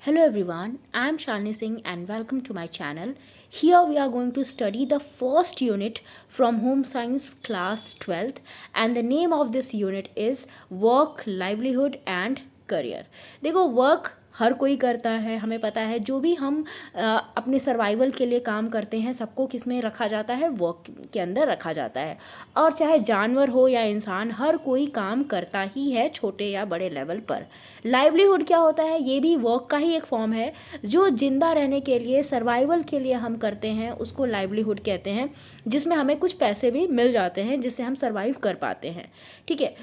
Hello everyone, I am Shalini Singh and welcome to my channel. Here we are going to study the first unit from Home Science class 12th, and the name of this unit is Work, Livelihood and Career. देखो work हर कोई करता है, हमें पता है। जो भी हम अपने सर्वाइवल के लिए काम करते हैं सबको किस में रखा जाता है, वर्क के अंदर रखा जाता है। और चाहे जानवर हो या इंसान, हर कोई काम करता ही है छोटे या बड़े लेवल पर। लाइवलीहुड क्या होता है, ये भी वर्क का ही एक फॉर्म है। जो जिंदा रहने के लिए, सर्वाइवल के लिए हम करते हैं उसको लाइवलीहुड कहते हैं, जिसमें हमें कुछ पैसे भी मिल जाते हैं जिससे हम सर्वाइव कर पाते हैं। ठीक है।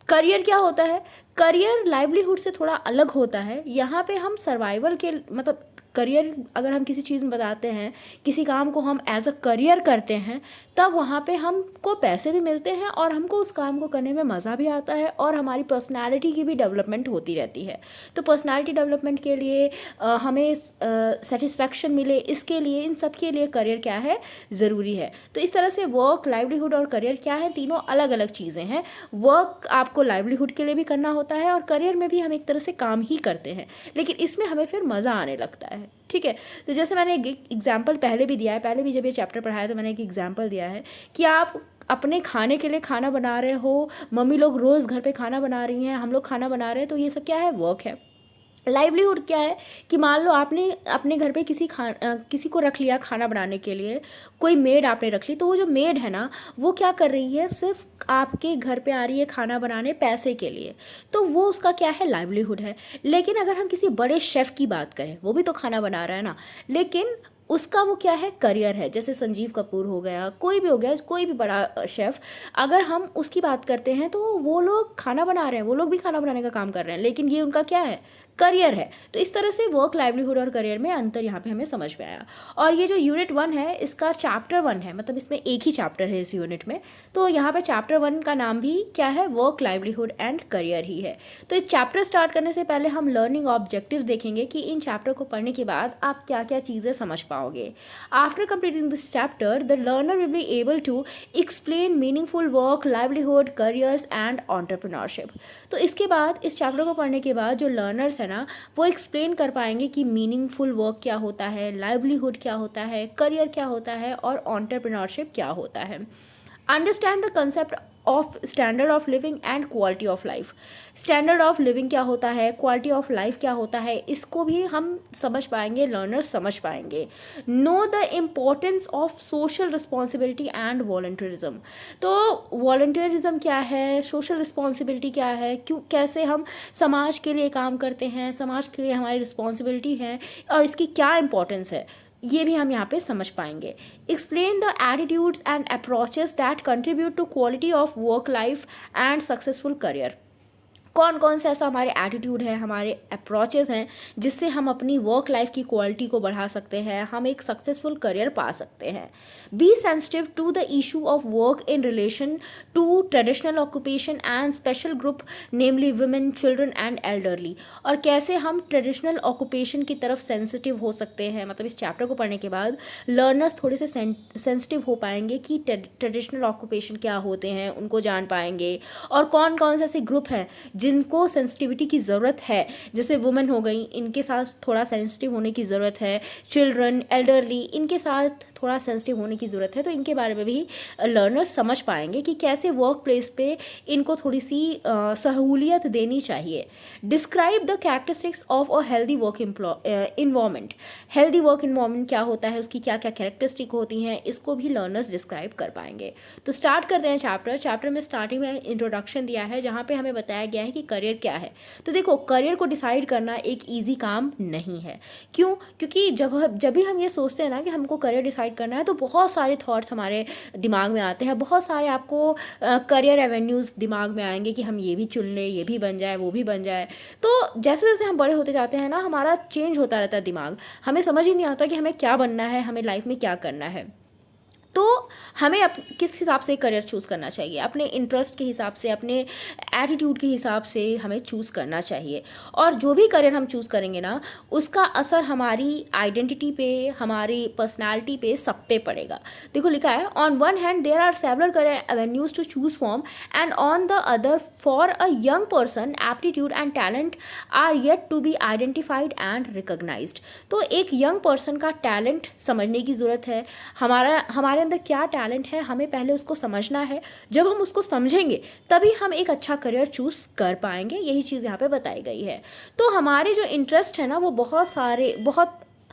करियर क्या होता है, करियर लाइवलीहुड से थोड़ा अलग होता है। यहाँ पे हम सर्वाइवल के मतलब करियर, अगर हम किसी चीज़ में बताते हैं, किसी काम को हम एज अ करियर करते हैं, तब वहाँ पे हमको पैसे भी मिलते हैं और हमको उस काम को करने में मज़ा भी आता है और हमारी पर्सनालिटी की भी डेवलपमेंट होती रहती है। तो पर्सनालिटी डेवलपमेंट के लिए हमें सेटिस्फैक्शन मिले, इसके लिए, इन सब के लिए करियर क्या है, ज़रूरी है। तो इस तरह से वर्क, लाइवलीहुड और करियर क्या है, तीनों अलग अलग चीज़ें हैं। वर्क आपको लाइवलीहुड के लिए भी करना होता है और करियर में भी हम एक तरह से काम ही करते हैं, लेकिन इसमें हमें फिर मज़ा आने लगता है। ठीक है। तो जैसे मैंने एक एग्जाम्पल पहले भी दिया है, पहले भी जब ये चैप्टर पढ़ाया तो मैंने एक एग्जाम्पल दिया है कि आप अपने खाने के लिए खाना बना रहे हो, मम्मी लोग रोज़ घर पे खाना बना रही हैं, हम लोग खाना बना रहे हैं, तो ये सब क्या है, वर्क है। लाइवलीहुड क्या है कि मान लो आपने अपने घर पे किसी को रख लिया खाना बनाने के लिए, कोई मेड आपने रख ली, तो वो जो मेड है ना, वो क्या कर रही है, सिर्फ आपके घर पे आ रही है खाना बनाने पैसे के लिए, तो वो उसका क्या है, लाइवलीहुड है। लेकिन अगर हम किसी बड़े शेफ़ की बात करें, वो भी तो खाना बना रहा है ना, लेकिन उसका वो क्या है, करियर है। जैसे संजीव कपूर हो गया, कोई भी हो गया, कोई भी बड़ा शेफ़, अगर हम उसकी बात करते हैं तो वो लोग खाना बना रहे हैं, वो लोग भी खाना बनाने का काम कर रहे हैं, लेकिन ये उनका क्या है, करियर है। तो इस तरह से वर्क, लाइवलीहुड और करियर में अंतर यहाँ पे हमें समझ में आया। और ये जो यूनिट 1 है, इसका चैप्टर 1 है, मतलब इसमें एक ही चैप्टर है इस यूनिट में। तो यहाँ पे चैप्टर 1 का नाम भी क्या है, वर्क, लाइवलीहुड एंड करियर ही है। तो इस चैप्टर स्टार्ट करने से पहले हम लर्निंग ऑब्जेक्टिव देखेंगे कि इन चैप्टर को पढ़ने के बाद आप क्या क्या चीज़ें समझ पाओगे। After completing this chapter, the learner will be able to explain meaningful work, livelihood, careers and entrepreneurship. तो इसके बाद, इस चैप्टर को पढ़ने के बाद जो लर्नर्स है ना, वो एक्सप्लेन कर पाएंगे कि मीनिंगफुल वर्क क्या होता है, लाइवलीहुड क्या होता है, करियर क्या होता है और एंटरप्रेन्योरशिप क्या होता है। Understand the concept of standard of living and quality of life. Standard of living क्या होता है, क्वालिटी ऑफ लाइफ क्या होता है, इसको भी हम समझ पाएंगे, लर्नर्स समझ पाएंगे। Know the importance of social responsibility and volunteerism. तो वॉलंटियरिज्म क्या है, सोशल रिस्पॉन्सिबिलिटी क्या है, क्यों, कैसे हम समाज के लिए काम करते हैं, समाज के लिए हमारी रिस्पॉन्सिबिलिटी है और इसकी क्या इंपॉर्टेंस है, ये भी हम यहाँ पे समझ पाएंगे। Explain the attitudes and approaches that contribute to quality of work life and successful career. कौन कौन से ऐसा हमारे एटीट्यूड है, हमारे अप्रोचेस हैं, जिससे हम अपनी वर्क लाइफ की क्वालिटी को बढ़ा सकते हैं, हम एक सक्सेसफुल करियर पा सकते हैं। Be sensitive to the issue of work in relation to traditional occupation and special group, namely women, children and elderly. और कैसे हम ट्रेडिशनल ऑक्यूपेशन की तरफ सेंसिटिव हो सकते हैं, मतलब इस चैप्टर को पढ़ने के बाद लर्नर्स थोड़े से सेंसिटिव हो पाएंगे कि ट्रेडिशनल ऑक्यूपेशन क्या होते हैं, उनको जान पाएंगे। और कौन कौन से ऐसे ग्रुप हैं जिनको सेंसिटिविटी की ज़रूरत है, जैसे वुमेन हो गई, इनके साथ थोड़ा सेंसिटिव होने की ज़रूरत है, चिल्ड्रन, एल्डरली, इनके साथ थोड़ा सेंसिटिव होने की ज़रूरत है। तो इनके बारे में भी लर्नर्स समझ पाएंगे कि कैसे वर्क प्लेस पे इनको थोड़ी सी सहूलियत देनी चाहिए। Describe the characteristics of a healthy work environment. Healthy work environment क्या होता है, उसकी क्या क्या कैरेक्टरिस्टिक होती हैं, इसको भी लर्नर्स डिस्क्राइब कर पाएंगे। तो स्टार्ट करते हैं चैप्टर में स्टार्टिंग में इंट्रोडक्शन दिया है, जहाँ पे हमें बताया गया है कि करियर क्या है। तो देखो, करियर को डिसाइड करना एक ईजी काम नहीं है। क्यों? क्योंकि जब भी हम ये सोचते हैं ना कि हमको करियर डिसाइड करना है, तो बहुत सारे थॉट्स हमारे दिमाग में आते हैं, बहुत सारे आपको करियर एवेन्यूज़ दिमाग में आएंगे कि हम ये भी चुन लें, ये भी बन जाए, वो भी बन जाए। तो जैसे जैसे हम बड़े होते जाते हैं ना, हमारा चेंज होता रहता है दिमाग, हमें समझ ही नहीं आता कि हमें क्या बनना है, हमें लाइफ में क्या करना है। तो हमें किस हिसाब से करियर चूज़ करना चाहिए, अपने इंटरेस्ट के हिसाब से, अपने एटीट्यूड के हिसाब से हमें चूज़ करना चाहिए। और जो भी करियर हम चूज़ करेंगे ना, उसका असर हमारी आइडेंटिटी पे, हमारी पर्सनालिटी पे, सब पे पड़ेगा। देखो लिखा है, on one hand there are several career avenues to choose from, and on the other for a young person aptitude and talent are yet to be identified and recognised. तो एक यंग पर्सन का talent समझने की ज़रूरत है। हमारे अंदर क्या टैलेंट है, हमें पहले उसको समझना है। जब हम उसको समझेंगे तभी हम एक अच्छा करियर चूज़ कर पाएंगे। यही चीज़ यहाँ पे बताई गई है। तो हमारे जो इंटरेस्ट है ना, वो बहुत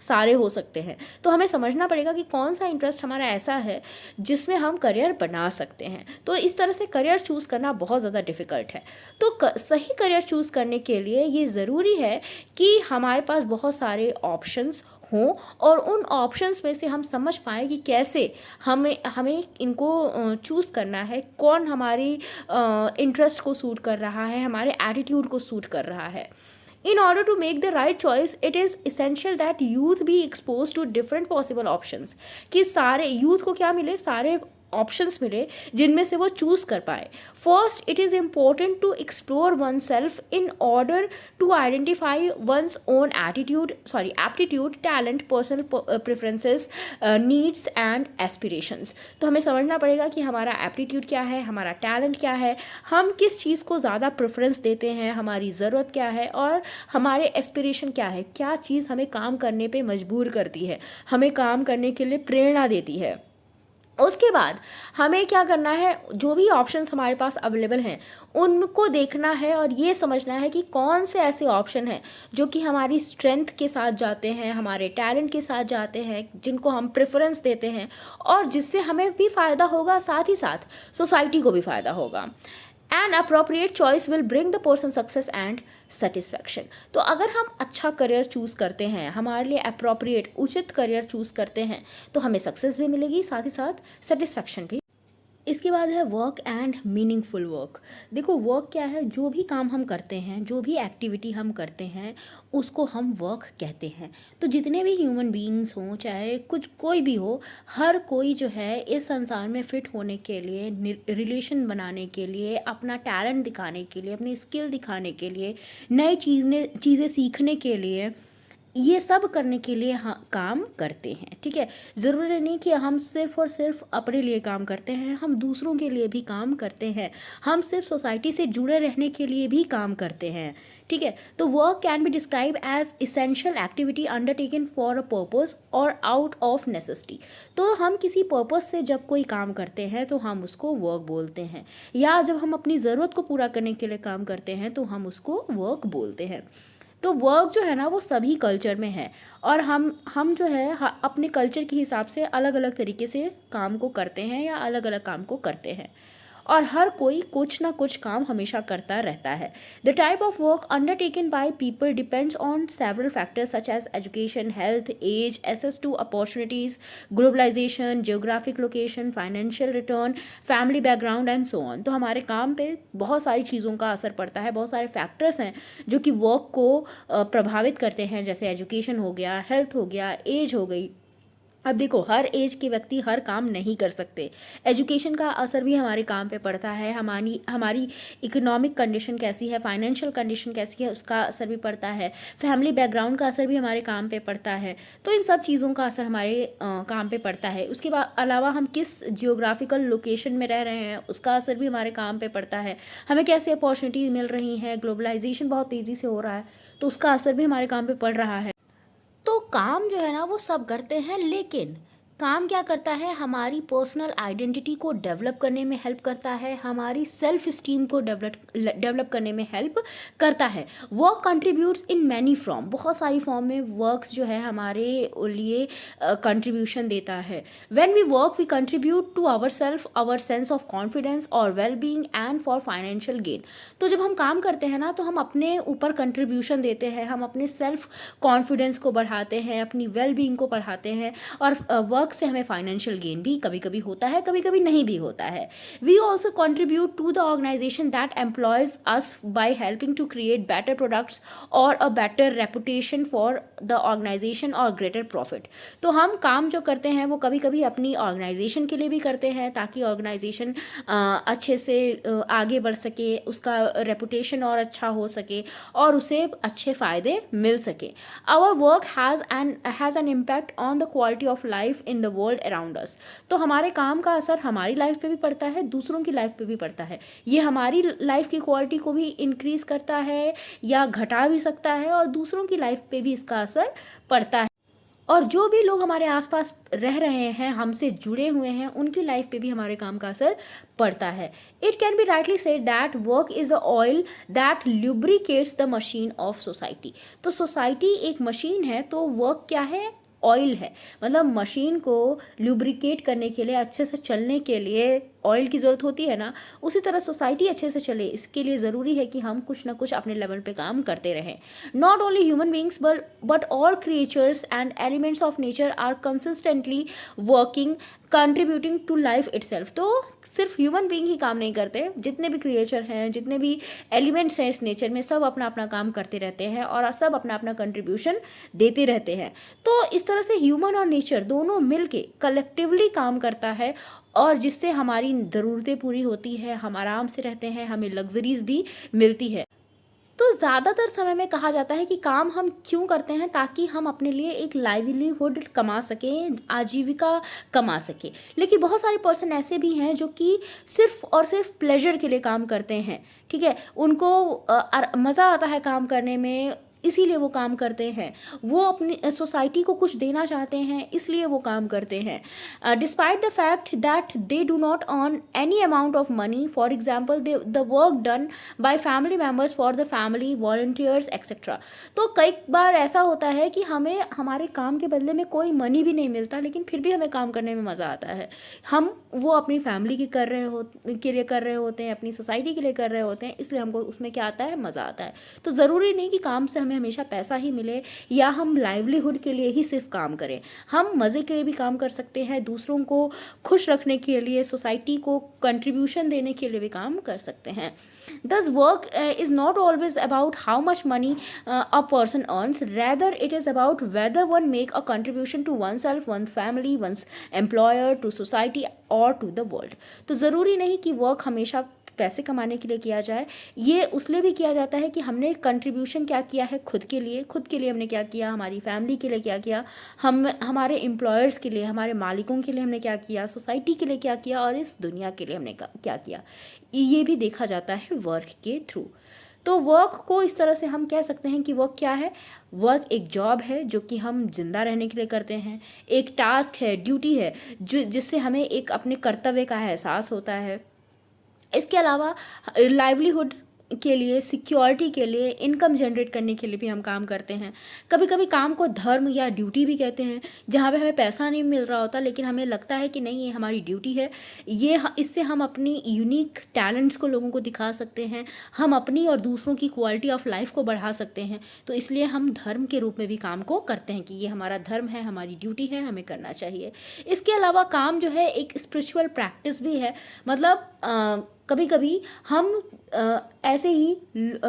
सारे हो सकते हैं। तो हमें समझना पड़ेगा कि कौन सा इंटरेस्ट हमारा ऐसा है जिसमें हम करियर बना सकते हैं। तो इस तरह से करियर चूज़ करना बहुत ज़्यादा डिफ़िकल्ट है। तो सही करियर चूज़ करने के लिए ये ज़रूरी है कि हमारे पास बहुत सारे ऑप्शंस हों, और उन ऑप्शंस में से हम समझ पाएँ कि कैसे हमें हमें इनको चूज़ करना है, कौन हमारी इंटरेस्ट को सूट कर रहा है, हमारे एटीट्यूड को सूट कर रहा है। In order to make the right choice, it is essential that youth be exposed to different possible options. कि सारे यूथ को क्या मिले, सारे ऑप्शंस मिले जिनमें से वो चूज़ कर पाए। First, it is important to explore oneself in order to identify one's own aptitude, talent, personal preferences, needs and aspirations. तो हमें समझना पड़ेगा कि हमारा एप्टीट्यूड क्या है, हमारा टैलेंट क्या है, हम किस चीज़ को ज़्यादा प्रेफरेंस देते हैं, हमारी ज़रूरत क्या है, और हमारे एस्पिरेशन क्या है, क्या चीज़ हमें काम करने पे मजबूर करती है, हमें काम करने के लिए प्रेरणा देती है। उसके बाद हमें क्या करना है, जो भी ऑप्शंस हमारे पास अवेलेबल हैं उनको देखना है और ये समझना है कि कौन से ऐसे ऑप्शन हैं जो कि हमारी स्ट्रेंथ के साथ जाते हैं, हमारे टैलेंट के साथ जाते हैं, जिनको हम प्रेफरेंस देते हैं, और जिससे हमें भी फ़ायदा होगा, साथ ही साथ सोसाइटी को भी फ़ायदा होगा। An appropriate choice will bring the person success and satisfaction. तो अगर हम अच्छा करियर चूज़ करते हैं, हमारे लिए अप्रोप्रिएट उचित करियर चूज़ करते हैं, तो हमें सक्सेस भी मिलेगी, साथ ही साथ सेटिस्फैक्शन भी। इसके बाद है वर्क एंड मीनिंगफुल वर्क। देखो वर्क क्या है, जो भी काम हम करते हैं, जो भी एक्टिविटी हम करते हैं, उसको हम वर्क कहते हैं। तो जितने भी ह्यूमन बीइंग्स हों, चाहे कोई भी हो, हर कोई जो है इस संसार में फिट होने के लिए, रिलेशन बनाने के लिए, अपना टैलेंट दिखाने के लिए, अपनी स्किल दिखाने के लिए, नई चीज़ें सीखने के लिए, ये सब करने के लिए काम करते हैं। ठीक है, ज़रूरी नहीं कि हम सिर्फ़ और सिर्फ अपने लिए काम करते हैं, हम दूसरों के लिए भी काम करते हैं, हम सिर्फ सोसाइटी से जुड़े रहने के लिए भी काम करते हैं। ठीक है, तो work can be describe as essential activity undertaken for a purpose और आउट ऑफ नेसेसिटी। तो हम किसी पर्पस से जब कोई काम करते हैं तो हम उसको वर्क बोलते हैं, या जब हम अपनी ज़रूरत को पूरा करने के लिए काम करते हैं तो हम उसको वर्क बोलते हैं। तो वर्क जो है ना, वो सभी कल्चर में है, और हम जो है अपने कल्चर के हिसाब से अलग अलग तरीके से काम को करते हैं, या अलग अलग काम को करते हैं, और हर कोई कुछ ना कुछ काम हमेशा करता रहता है। The type of work undertaken by people depends on several factors such as education, health, age, access to opportunities, globalisation, geographic location, financial return, family background and so on. तो हमारे काम पे बहुत सारी चीज़ों का असर पड़ता है, बहुत सारे फैक्टर्स हैं जो कि वर्क को प्रभावित करते हैं, जैसे एजुकेशन हो गया, हेल्थ हो गया, एज हो गई। अब देखो, हर एज के व्यक्ति हर काम नहीं कर सकते। एजुकेशन का असर भी हमारे काम पे पड़ता है, हमारी इकोनॉमिक कंडीशन कैसी है, फाइनेंशियल कंडीशन कैसी है, उसका असर भी पड़ता है, फैमिली बैकग्राउंड का असर भी हमारे काम पे पड़ता है। तो इन सब चीज़ों का असर हमारे काम पे पड़ता है। उसके बाद अलावा हम किस जियोग्राफिकल लोकेशन में रह रहे हैं, उसका असर भी हमारे काम पे पड़ता है। हमें कैसे अपॉर्चुनिटीज़ मिल रही हैं, ग्लोबलाइजेशन बहुत तेज़ी से हो रहा है, तो उसका असर भी हमारे काम पे पड़ रहा है। तो काम जो है ना, वो सब करते हैं, लेकिन काम क्या करता है, हमारी पर्सनल आइडेंटिटी को डेवलप करने में हेल्प करता है, हमारी सेल्फ स्टीम को डेवलप करने में हेल्प करता है। Work contributes in many form, बहुत सारी फॉर्म में वर्क्स जो है हमारे लिए कंट्रीब्यूशन देता है। When we work we contribute to our self, our sense of confidence और well being and for financial gain. तो जब हम काम करते हैं ना, तो हम अपने ऊपर कंट्रीब्यूशन देते हैं, हम अपने सेल्फ कॉन्फिडेंस को बढ़ाते हैं, अपनी वेल बीइंग को बढ़ाते हैं, और वर्क वर्क से हमें फाइनेंशियल गेन भी कभी कभी होता है, कभी कभी नहीं भी होता है. We also contribute to the organisation that employs us by helping to create better products और a better reputation for the organisation और ग्रेटर प्रॉफिट. तो हम काम जो करते हैं वो कभी कभी अपनी ऑर्गेनाइजेशन के लिए भी करते हैं, ताकि ऑर्गेनाइजेशन अच्छे से आगे बढ़ सके, उसका रेपुटेशन और अच्छा हो सके और उसे अच्छे फ़ायदे मिल सके. Our work has an impact on the quality of life in the world around us. तो हमारे काम का असर हमारी लाइफ पे भी पड़ता है, दूसरों की लाइफ पे भी पड़ता है. ये हमारी लाइफ की क्वालिटी को भी इंक्रीज़ करता है या घटा भी सकता है, और दूसरों की लाइफ पे भी इसका असर पड़ता है. और जो भी लोग हमारे आसपास रह रहे हैं, हमसे जुड़े हुए हैं, उनकी लाइफ पे भी हमारे काम का असर पड़ता है. It can be rightly said that work is a oil that lubricates the machine of society. तो सोसाइटी एक मशीन है, तो वर्क क्या है? ऑयल है. मतलब मशीन को ल्यूब्रिकेट करने के लिए, अच्छे से चलने के लिए ऑयल की ज़रूरत होती है ना, उसी तरह सोसाइटी अच्छे से चले, इसके लिए ज़रूरी है कि हम कुछ ना कुछ अपने लेवल पे काम करते रहें. Not only human beings but all creatures and elements of nature are consistently working contributing to life itself. तो सिर्फ ह्यूमन बींग ही काम नहीं करते, जितने भी क्रिएचर हैं, जितने भी एलिमेंट्स हैं इस नेचर में, सब अपना अपना काम करते रहते हैं और सब अपना अपना कंट्रीब्यूशन देते रहते हैं. तो इस तरह से ह्यूमन और नेचर दोनों मिलके कलेक्टिवली काम करता है, और जिससे हमारी ज़रूरतें पूरी होती है, हम आराम से रहते हैं, हमें लग्जरीज भी मिलती है. तो ज़्यादातर समय में कहा जाता है कि काम हम क्यों करते हैं? ताकि हम अपने लिए एक लाइवलीहुड कमा सकें, आजीविका कमा सकें. लेकिन बहुत सारे पर्सन ऐसे भी हैं जो कि सिर्फ और सिर्फ प्लेजर के लिए काम करते हैं. ठीक है, उनको मज़ा आता है काम करने में, इसीलिए वो काम करते हैं. वो अपनी सोसाइटी को कुछ देना चाहते हैं, इसलिए वो काम करते हैं. Despite the fact that they do not earn any amount of money. For example the work done by family members for the family, volunteers etcetera. तो कई बार ऐसा होता है कि हमें हमारे काम के बदले में कोई मनी भी नहीं मिलता, लेकिन फिर भी हमें काम करने में मज़ा आता है. हम वो अपनी फैमिली के लिए कर रहे होते हैं, अपनी सोसाइटी के लिए कर रहे होते हैं, इसलिए हमको उसमें क्या आता है? मज़ा आता है. तो ज़रूरी नहीं कि काम से हमें हमेशा पैसा ही मिले या हम लाइवलीहुड के लिए ही सिर्फ काम करें. हम मज़े के लिए भी काम कर सकते हैं, दूसरों को खुश रखने के लिए, सोसाइटी को कंट्रीब्यूशन देने के लिए भी काम कर सकते हैं. Thus work is not always about how much money a person earns. Rather it is about whether one make a contribution to oneself, one's family, one's employer, to society or to the world. तो ज़रूरी नहीं कि work हमेशा पैसे कमाने के लिए किया जाए, ये उसलिए भी किया जाता है कि हमने कंट्रीब्यूशन क्या किया है खुद के लिए हमने क्या किया, हमारी फैमिली के लिए क्या किया, हम हमारे एम्प्लॉयर्स के लिए, हमारे मालिकों के लिए हमने क्या किया, सोसाइटी के लिए क्या किया, और इस दुनिया के लिए हमने क्या किया. ये भी देखा जाता है वर्क के थ्रू. तो वर्क को इस तरह से हम कह सकते हैं कि वर्क क्या है? वर्क एक जॉब है जो कि हम जिंदा रहने के लिए करते हैं, एक टास्क है, ड्यूटी है, जिससे हमें एक अपने कर्तव्य का एहसास होता है. इसके अलावा लाइवलीहुड के लिए, सिक्योरिटी के लिए, इनकम जनरेट करने के लिए भी हम काम करते हैं. कभी कभी काम को धर्म या ड्यूटी भी कहते हैं, जहाँ पे हमें पैसा नहीं मिल रहा होता, लेकिन हमें लगता है कि नहीं, ये हमारी ड्यूटी है, इससे हम अपनी यूनिक टैलेंट्स को लोगों को दिखा सकते हैं, हम अपनी और दूसरों की क्वालिटी ऑफ लाइफ को बढ़ा सकते हैं. तो इसलिए हम धर्म के रूप में भी काम को करते हैं कि ये हमारा धर्म है, हमारी ड्यूटी है, हमें करना चाहिए. इसके अलावा काम जो है एक स्पिरिचुअल प्रैक्टिस भी है. मतलब कभी कभी हम ऐसे ही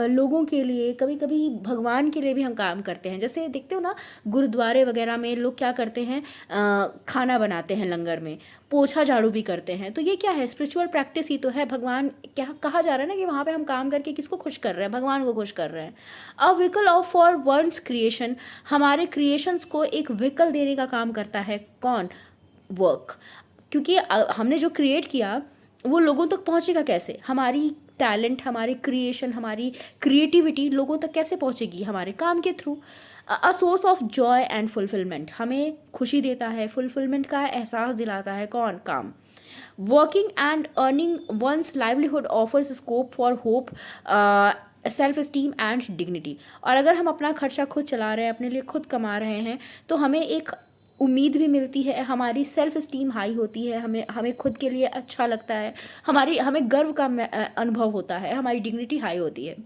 लोगों के लिए, कभी कभी भगवान के लिए भी हम काम करते हैं. जैसे देखते हो ना, गुरुद्वारे वगैरह में लोग क्या करते हैं, खाना बनाते हैं लंगर में, पोछा झाड़ू भी करते हैं. तो ये क्या है? स्पिरिचुअल प्रैक्टिस ही तो है. भगवान, क्या कहा जा रहा है ना कि वहाँ पे हम काम करके किसको खुश कर रहे हैं? भगवान को खुश कर रहे हैं. A vehicle of for one's creation. हमारे क्रिएशंस को एक व्हीकल देने का काम करता है. कौन? वर्क. क्योंकि हमने जो क्रिएट किया वो लोगों तक पहुंचेगा कैसे? हमारी टैलेंट, हमारी क्रिएशन, हमारी क्रिएटिविटी लोगों तक कैसे पहुंचेगी? हमारे काम के through. A source of Joy and fulfilment. हमें खुशी देता है, फुलफिलमेंट का एहसास दिलाता है. कौन? काम. Working and earning one's livelihood offers scope for hope, self esteem and dignity. और अगर हम अपना खर्चा खुद चला रहे हैं, अपने लिए खुद कमा रहे हैं, तो हमें एक उम्मीद भी मिलती है, हमारी सेल्फ स्टीम हाई होती है, हमें खुद के लिए अच्छा लगता है, हमें गर्व का अनुभव होता है, हमारी डिग्निटी हाई होती है.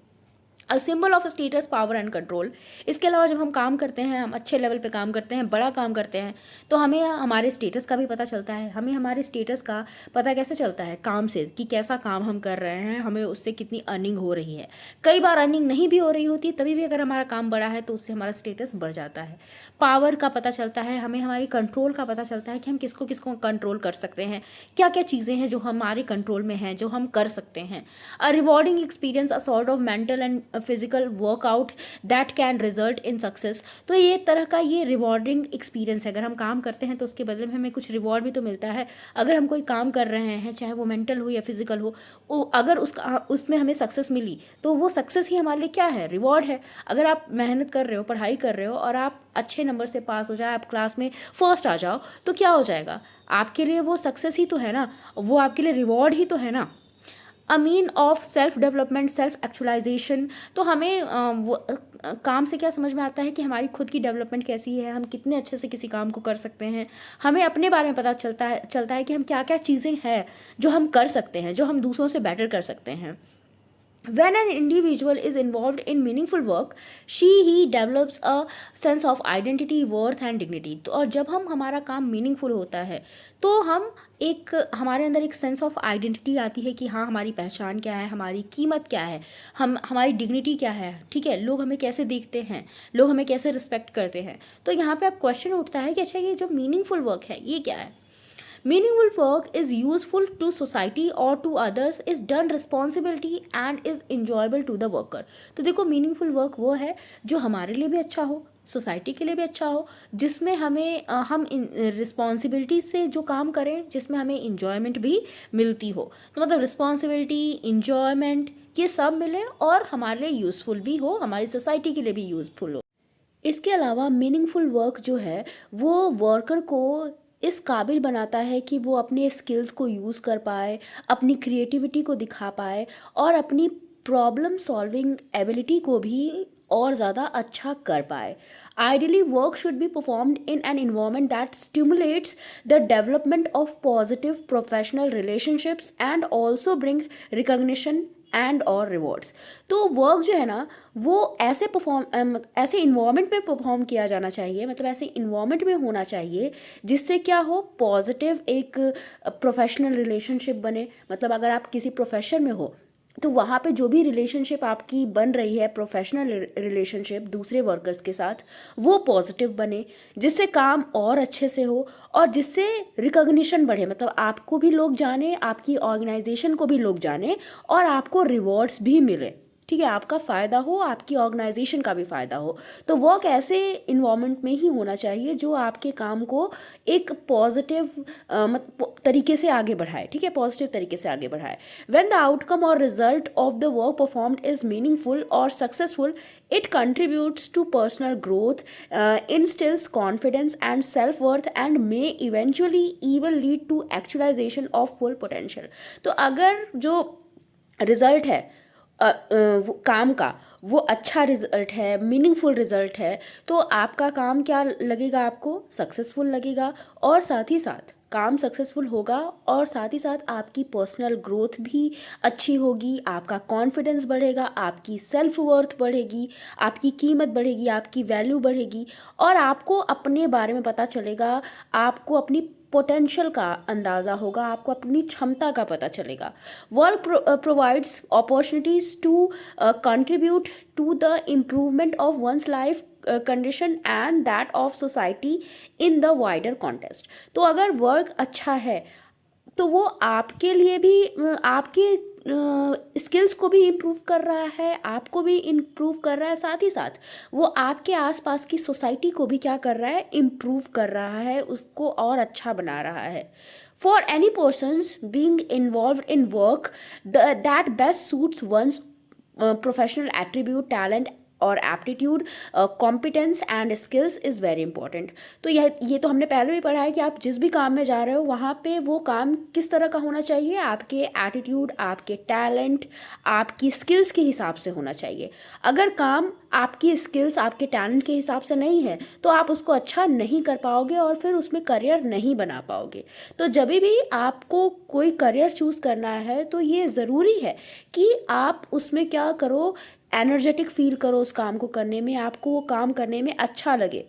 A symbol of status, power and control. इसके अलावा जब हम काम करते हैं, हम अच्छे लेवल पे काम करते हैं, बड़ा काम करते हैं, तो हमें हमारे स्टेटस का भी पता चलता है। हमें हमारे स्टेटस का पता कैसे चलता है? काम से, कि कैसा काम हम कर रहे हैं, हमें उससे कितनी अर्निंग हो रही है। कई बार अर्निंग नहीं भी हो रही होती, तभी भी अगर हमारा काम बड़ा है तो उससे हमारा स्टेटस बढ़ जाता है। पावर का पता चलता है, हमें हमारी कंट्रोल का पता चलता है कि हम किसको किसको कंट्रोल कर सकते हैं, क्या क्या चीज़ें हैं जो हमारे कंट्रोल में हैं, जो हम कर सकते हैं। A rewarding experience, a sort of mental and physical workout that can result in success. तो ये एक तरह का ये रिवॉर्डिंग एक्सपीरियंस है। अगर हम काम करते हैं तो उसके बदले में हमें कुछ रिवॉर्ड भी तो मिलता है। अगर हम कोई काम कर रहे हैं, चाहे वो मेंटल हो या फिजिकल हो, अगर उसमें हमें सक्सेस मिली, तो वो सक्सेस ही हमारे लिए क्या है? रिवॉर्ड है। अगर आप मेहनत कर रहे हो, पढ़ाई कर रहे हो और आप अच्छे नंबर से पास हो जाए, आप क्लास में फर्स्ट आ जाओ, तो क्या हो जाएगा? आपके लिए वो सक्सेस ही तो है ना, वो आपके लिए रिवॉर्ड ही तो है ना। A mean of self development, self actualisation. तो हमें काम से क्या समझ में आता है कि हमारी खुद की डेवलपमेंट कैसी है, हम कितने अच्छे से किसी काम को कर सकते हैं। हमें अपने बारे में पता चलता है कि हम क्या क्या चीज़ें हैं जो हम कर सकते हैं, जो हम दूसरों से बेटर कर सकते हैं। When an individual is involved in meaningful work, he develops a sense of identity, worth and dignity। तो और जब हम हमारा काम मीनिंगफुल होता है, तो हम एक हमारे अंदर एक सेंस ऑफ आइडेंटिटी आती है कि हाँ, हमारी पहचान क्या है, हमारी कीमत क्या है, हमारी डिग्निटी क्या है, ठीक है, लोग हमें कैसे देखते हैं, लोग हमें कैसे रिस्पेक्ट करते हैं। तो यहाँ पे अब क्वेश्चन उठता है कि अच्छा, ये जो मीनिंगफुल वर्क है ये क्या है? Meaningful work is useful to society or to others, is done responsibility and is enjoyable to the worker। तो देखो, मीनिंगफुल वर्क वो है जो हमारे लिए भी अच्छा हो, सोसाइटी के लिए भी अच्छा हो, जिसमें हम रिस्पॉन्सिबिलिटी से जो काम करें, जिसमें हमें इंजॉयमेंट भी मिलती हो। तो मतलब रिस्पॉन्सिबिलिटी, इंजॉयमेंट, ये सब मिले और हमारे लिए यूज़फुल भी हो, हमारी सोसाइटी के लिए भी यूज़फुल हो। इसके अलावा मीनिंगफुल वर्क जो है वो वर्कर को इस काबिल बनाता है कि वो अपने स्किल्स को यूज़ कर पाए, अपनी क्रिएटिविटी को दिखा पाए और अपनी प्रॉब्लम सॉल्विंग एबिलिटी को भी और ज़्यादा अच्छा कर पाए। Ideally work should be performed in an environment that stimulates the development of positive professional relationships and also bring recognition and और रिवॉर्ड्स। तो वर्क जो है ना, वो ऐसे इन्वायरमेंट में परफॉर्म किया जाना चाहिए, मतलब ऐसे इन्वायरमेंट में होना चाहिए जिससे क्या हो, पॉजिटिव एक प्रोफेशनल रिलेशनशिप बने। मतलब अगर आप किसी प्रोफेशन में हो, तो वहाँ पे जो भी रिलेशनशिप आपकी बन रही है, प्रोफेशनल रिलेशनशिप दूसरे वर्कर्स के साथ, वो पॉजिटिव बने, जिससे काम और अच्छे से हो और जिससे रिकॉग्निशन बढ़े। मतलब आपको भी लोग जाने, आपकी ऑर्गेनाइजेशन को भी लोग जाने और आपको रिवॉर्ड्स भी मिले, ठीक है, आपका फ़ायदा हो, आपकी ऑर्गेनाइजेशन का भी फ़ायदा हो। तो वर्क ऐसे इन्वायरमेंट में ही होना चाहिए जो आपके काम को एक पॉजिटिव तरीके से आगे बढ़ाए, ठीक है, पॉजिटिव तरीके से आगे बढ़ाए। व्हेन द आउटकम और result of the work performed is meaningful और successful, it contributes to personal growth, instills confidence and self-worth and may eventually even lead to actualization of full potential। तो अगर जो result है वो काम का, वो अच्छा रिजल्ट है, मीनिंगफुल रिजल्ट है, तो आपका काम क्या लगेगा? आपको सक्सेसफुल लगेगा और साथ ही साथ काम सक्सेसफुल होगा और साथ ही साथ आपकी पर्सनल ग्रोथ भी अच्छी होगी, आपका कॉन्फिडेंस बढ़ेगा, आपकी सेल्फ वर्थ बढ़ेगी, आपकी कीमत बढ़ेगी, आपकी वैल्यू बढ़ेगी और आपको अपने बारे में पता चलेगा, आपको अपनी पोटेंशियल का अंदाज़ा होगा, आपको अपनी क्षमता का पता चलेगा। Work provides opportunities to contribute to the improvement of one's life condition and that of society in the wider context. तो अगर वर्क अच्छा है तो वो आपके लिए भी आपके स्किल्स को भी इम्प्रूव कर रहा है, आपको भी इम्प्रूव कर रहा है, साथ ही साथ वो आपके आसपास की सोसाइटी को भी क्या कर रहा है? इम्प्रूव कर रहा है, उसको और अच्छा बना रहा है। For any persons being involve in work that best suits one's professional attribute, talent और aptitude, competence and skills is very important. तो ये तो हमने पहले भी पढ़ा है कि आप जिस भी काम में जा रहे हो वहाँ पे वो काम किस तरह का होना चाहिए, आपके एटीट्यूड, आपके टैलेंट, आपकी स्किल्स के हिसाब से होना चाहिए। अगर काम आपकी स्किल्स, आपके टैलेंट के हिसाब से नहीं है तो आप उसको अच्छा नहीं कर पाओगे और फिर उसमें करियर नहीं बना पाओगे। तो जब भी आपको कोई करियर चूज़ करना है तो ये ज़रूरी है कि आप उसमें क्या करो, एनर्जेटिक फील करो उस काम को करने में, आपको वो काम करने में अच्छा लगे,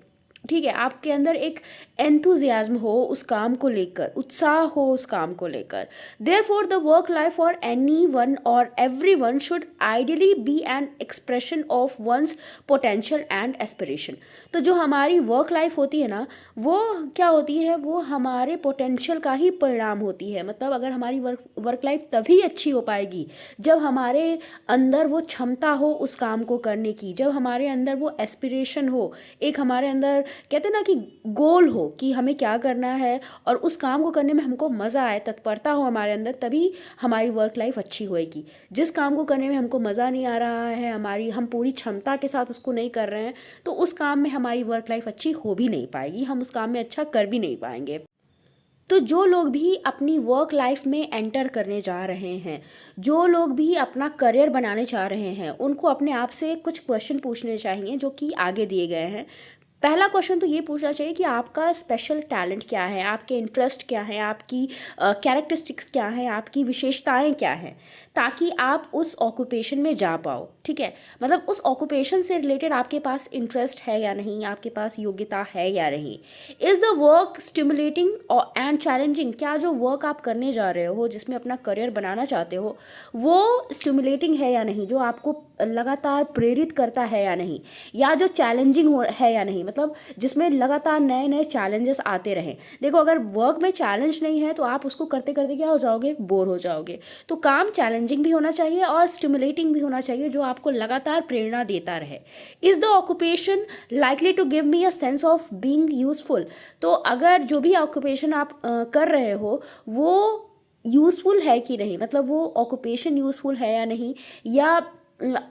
ठीक है, आपके अंदर एक एंथुजियाज्म हो उस काम को लेकर, उत्साह हो उस काम को लेकर। Therefore the work life for anyone और everyone should ideally be an expression of one's potential and aspiration. तो जो हमारी वर्क लाइफ होती है ना, वो क्या होती है, वो हमारे पोटेंशियल का ही परिणाम होती है। मतलब अगर हमारी वर्क लाइफ तभी अच्छी हो पाएगी जब हमारे अंदर वो क्षमता हो उस काम को करने की, जब हमारे अंदर वो एस्पिरेशन हो, एक हमारे अंदर कहते हैं ना कि गोल हो कि हमें क्या करना है और उस काम को करने में हमको मज़ा आए, तत्परता हो हमारे अंदर, तभी हमारी वर्क लाइफ अच्छी होएगी। जिस काम को करने में हमको मज़ा नहीं आ रहा है, हम पूरी क्षमता के साथ उसको नहीं कर रहे हैं, तो उस काम में हमारी वर्क लाइफ अच्छी हो भी नहीं पाएगी, हम उस काम में अच्छा कर भी नहीं पाएंगे। तो जो लोग भी अपनी वर्क लाइफ में एंटर करने जा रहे हैं, जो लोग भी अपना करियर बनाने चाह रहे हैं, उनको अपने आप से कुछ क्वेश्चन पूछने चाहिए जो कि आगे दिए गए हैं। पहला क्वेश्चन तो ये पूछना चाहिए कि आपका स्पेशल टैलेंट क्या है, आपके इंटरेस्ट क्या है, आपकी कैरेक्टरिस्टिक्स क्या है, आपकी विशेषताएं क्या हैं, ताकि आप उस ऑक्यूपेशन में जा पाओ, ठीक है। मतलब उस ऑक्यूपेशन से रिलेटेड आपके पास इंटरेस्ट है या नहीं, आपके पास योग्यता है या नहीं। Is the work stimulating and challenging, क्या जो वर्क आप करने जा रहे हो, जिसमें अपना करियर बनाना चाहते हो, वो स्टिमुलेटिंग है या नहीं, जो आपको लगातार प्रेरित करता है या नहीं, या जो चैलेंजिंग है या नहीं, मतलब जिसमें लगातार नए नए चैलेंजेस आते रहें। देखो अगर वर्क में चैलेंज नहीं है तो आप उसको करते करते क्या हो जाओगे, बोर हो जाओगे। तो काम चैलेंजिंग भी होना चाहिए और स्टिमुलेटिंग भी होना चाहिए, जो आपको लगातार प्रेरणा देता रहे। Is the occupation likely to give me a sense of being useful. तो अगर जो भी ऑक्यूपेशन आप कर रहे हो वो यूज़फुल है कि नहीं, मतलब वो ऑक्यूपेशन यूज़फुल है या नहीं, या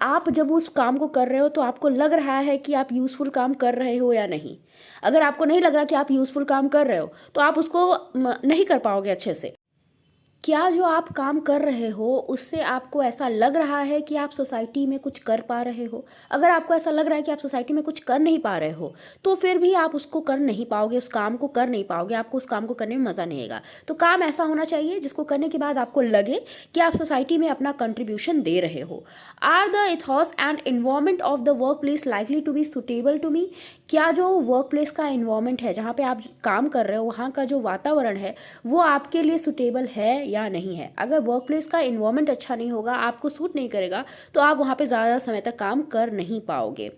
आप जब उस काम को कर रहे हो तो आपको लग रहा है कि आप यूज़फुल काम कर रहे हो या नहीं। अगर आपको नहीं लग रहा कि आप यूज़फुल काम कर रहे हो तो आप उसको नहीं कर पाओगे अच्छे से। क्या जो आप काम कर रहे हो उससे आपको ऐसा लग रहा है कि आप सोसाइटी में कुछ कर पा रहे हो? अगर आपको ऐसा लग रहा है कि आप सोसाइटी में कुछ कर नहीं पा रहे हो तो फिर भी आप उसको कर नहीं पाओगे, उस काम को कर नहीं पाओगे, आपको उस काम को करने में मज़ा नहीं आएगा। तो काम ऐसा होना चाहिए जिसको करने के बाद आपको लगे कि आप सोसाइटी में अपना कंट्रीब्यूशन दे रहे हो। Are the ethos and environment of the workplace likely to be suitable to me. क्या जो वर्क प्लेस का इन्वायरमेंट है जहाँ पे आप काम कर रहे हो, वहाँ का जो वातावरण है वो आपके लिए सुटेबल है या नहीं है। अगर वर्क प्लेस का इन्वायरमेंट अच्छा नहीं होगा, आपको सूट नहीं करेगा, तो आप वहाँ पे ज़्यादा समय तक काम कर नहीं पाओगे।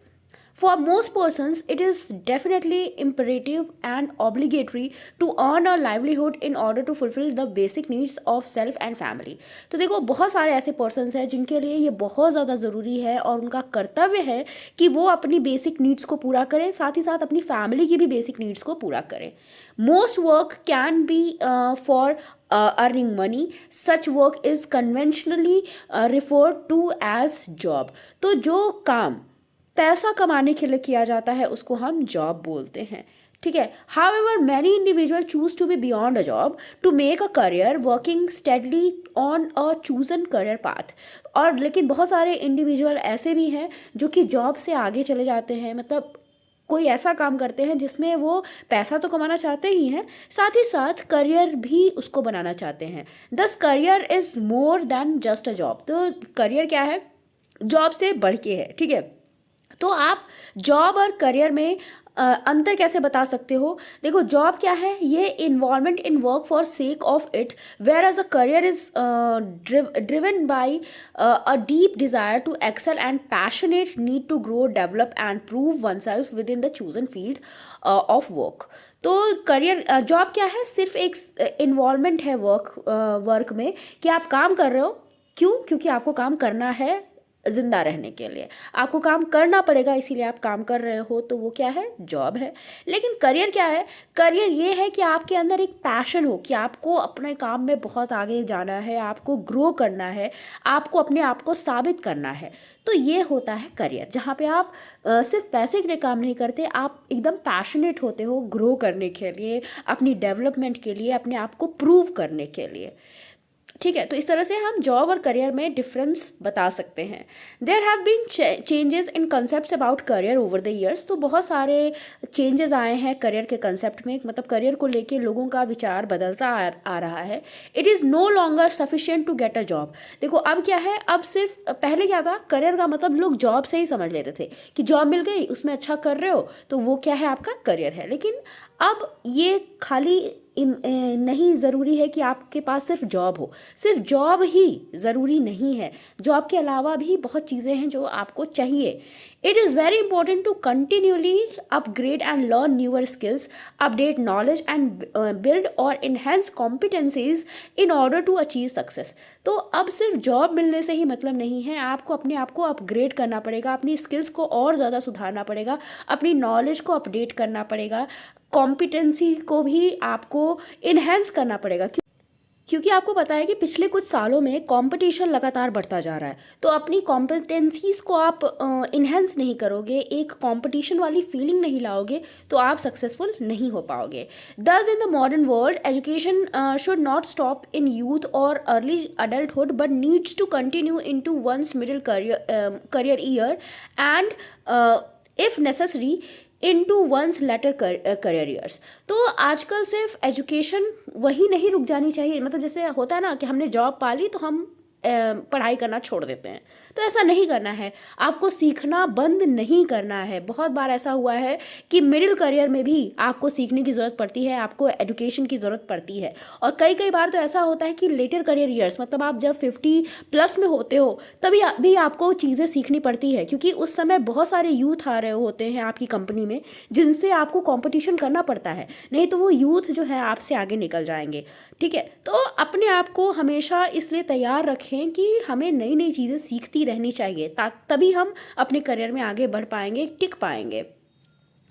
For most persons, it is definitely imperative and obligatory to earn a livelihood in order to fulfill the basic needs of self and family. तो देखो बहुत सारे ऐसे पर्सन्स हैं जिनके लिए ये बहुत ज़्यादा ज़रूरी है और उनका कर्तव्य है कि वो अपनी बेसिक नीड्स को पूरा करें, साथ ही साथ अपनी फैमिली की भी बेसिक नीड्स को पूरा करें। Most work can B for earning money. Such work is conventionally referred to as job. तो जो काम पैसा कमाने के लिए किया जाता है उसको हम जॉब बोलते हैं, ठीक है। However many individual choose to be beyond a job to make a career working steadily on a chosen career path. और लेकिन बहुत सारे इंडिविजुअल ऐसे भी हैं जो कि जॉब से आगे चले जाते हैं, मतलब कोई ऐसा काम करते हैं जिसमें वो पैसा तो कमाना चाहते ही हैं, साथ ही साथ करियर भी उसको बनाना चाहते हैं। दस career is more than just a job. तो करियर क्या है, जॉब से बढ़ के है, ठीक है। तो आप जॉब और करियर में अंतर कैसे बता सकते हो? देखो जॉब क्या है, ये involvement in work for sake of it, whereas a career is driven by a deep desire to excel and passionate need to grow, develop and prove oneself within the chosen field of work. तो career job क्या है, सिर्फ एक involvement है work में कि आप काम कर रहे हो। क्यों? क्योंकि आपको काम करना है, जिंदा रहने के लिए आपको काम करना पड़ेगा, इसीलिए आप काम कर रहे हो, तो वो क्या है, जॉब है। लेकिन करियर क्या है, करियर ये है कि आपके अंदर एक पैशन हो कि आपको अपने काम में बहुत आगे जाना है, आपको ग्रो करना है, आपको अपने आप को साबित करना है। तो ये होता है करियर, जहाँ पे आप सिर्फ पैसे के लिए काम नहीं करते, आप एकदम पैशनेट होते हो ग्रो करने के लिए, अपनी डेवलपमेंट के लिए, अपने आप को प्रूव करने के लिए। ठीक है, तो इस तरह से हम जॉब और करियर में डिफरेंस बता सकते हैं। There have been changes in concept about career over the years. तो बहुत सारे चेंजेस आए हैं करियर के कंसेप्ट में, मतलब करियर को लेके लोगों का विचार बदलता आ रहा है। It is no longer sufficient to get a job. देखो अब क्या है, अब सिर्फ पहले क्या था, करियर का मतलब लोग जॉब से ही समझ लेते थे कि जॉब मिल गई, उसमें अच्छा कर रहे हो तो वो क्या है, आपका करियर है। लेकिन अब ये खाली नहीं ज़रूरी है कि आपके पास सिर्फ जॉब हो, सिर्फ जॉब ही ज़रूरी नहीं है, जॉब के अलावा भी बहुत चीज़ें हैं जो आपको चाहिए। It is very important to continually upgrade and learn newer skills, update knowledge and build और enhance competencies in order to achieve success. तो अब सिर्फ जॉब मिलने से ही मतलब नहीं है, आपको अपने आप को अपग्रेड करना पड़ेगा, अपनी स्किल्स को और ज़्यादा सुधारना पड़ेगा, अपनी नॉलेज को अपडेट करना पड़ेगा, कॉम्पिटेंसी को भी आपको इन्हेंस करना पड़ेगा। क्योंकि आपको पता है कि पिछले कुछ सालों में कंपटीशन लगातार बढ़ता जा रहा है, तो अपनी कॉम्पिटेंसीज को आप इन्हेंस नहीं करोगे, एक कंपटीशन वाली फीलिंग नहीं लाओगे, तो आप सक्सेसफुल नहीं हो पाओगे। Thus in the modern world education should not stop in youth और early adulthood but needs to continue into one's middle career year and if necessary into one's later career years. तो आजकल सिर्फ education वही नहीं रुक जानी चाहिए, मतलब जैसे होता है ना कि हमने जॉब पा ली तो हम पढ़ाई करना छोड़ देते हैं, तो ऐसा नहीं करना है, आपको सीखना बंद नहीं करना है। बहुत बार ऐसा हुआ है कि मिडिल करियर में भी आपको सीखने की ज़रूरत पड़ती है, आपको एजुकेशन की ज़रूरत पड़ती है। और कई कई बार तो ऐसा होता है कि लेटर करियर ईयर्स, मतलब आप जब 50+ में होते हो तभी भी आपको चीज़ें सीखनी पड़ती है, क्योंकि उस समय बहुत सारे यूथ आ रहे होते हैं आपकी कंपनी में जिनसे आपको कॉम्पिटिशन करना पड़ता है, नहीं तो वो यूथ जो है आपसे आगे निकल जाएंगे। ठीक है, तो अपने आप को हमेशा इसलिए तैयार रखें कि हमें नई नई चीज़ें सीखती रहनी चाहिए, तभी हम अपने करियर में आगे बढ़ पाएंगे, टिक पाएंगे।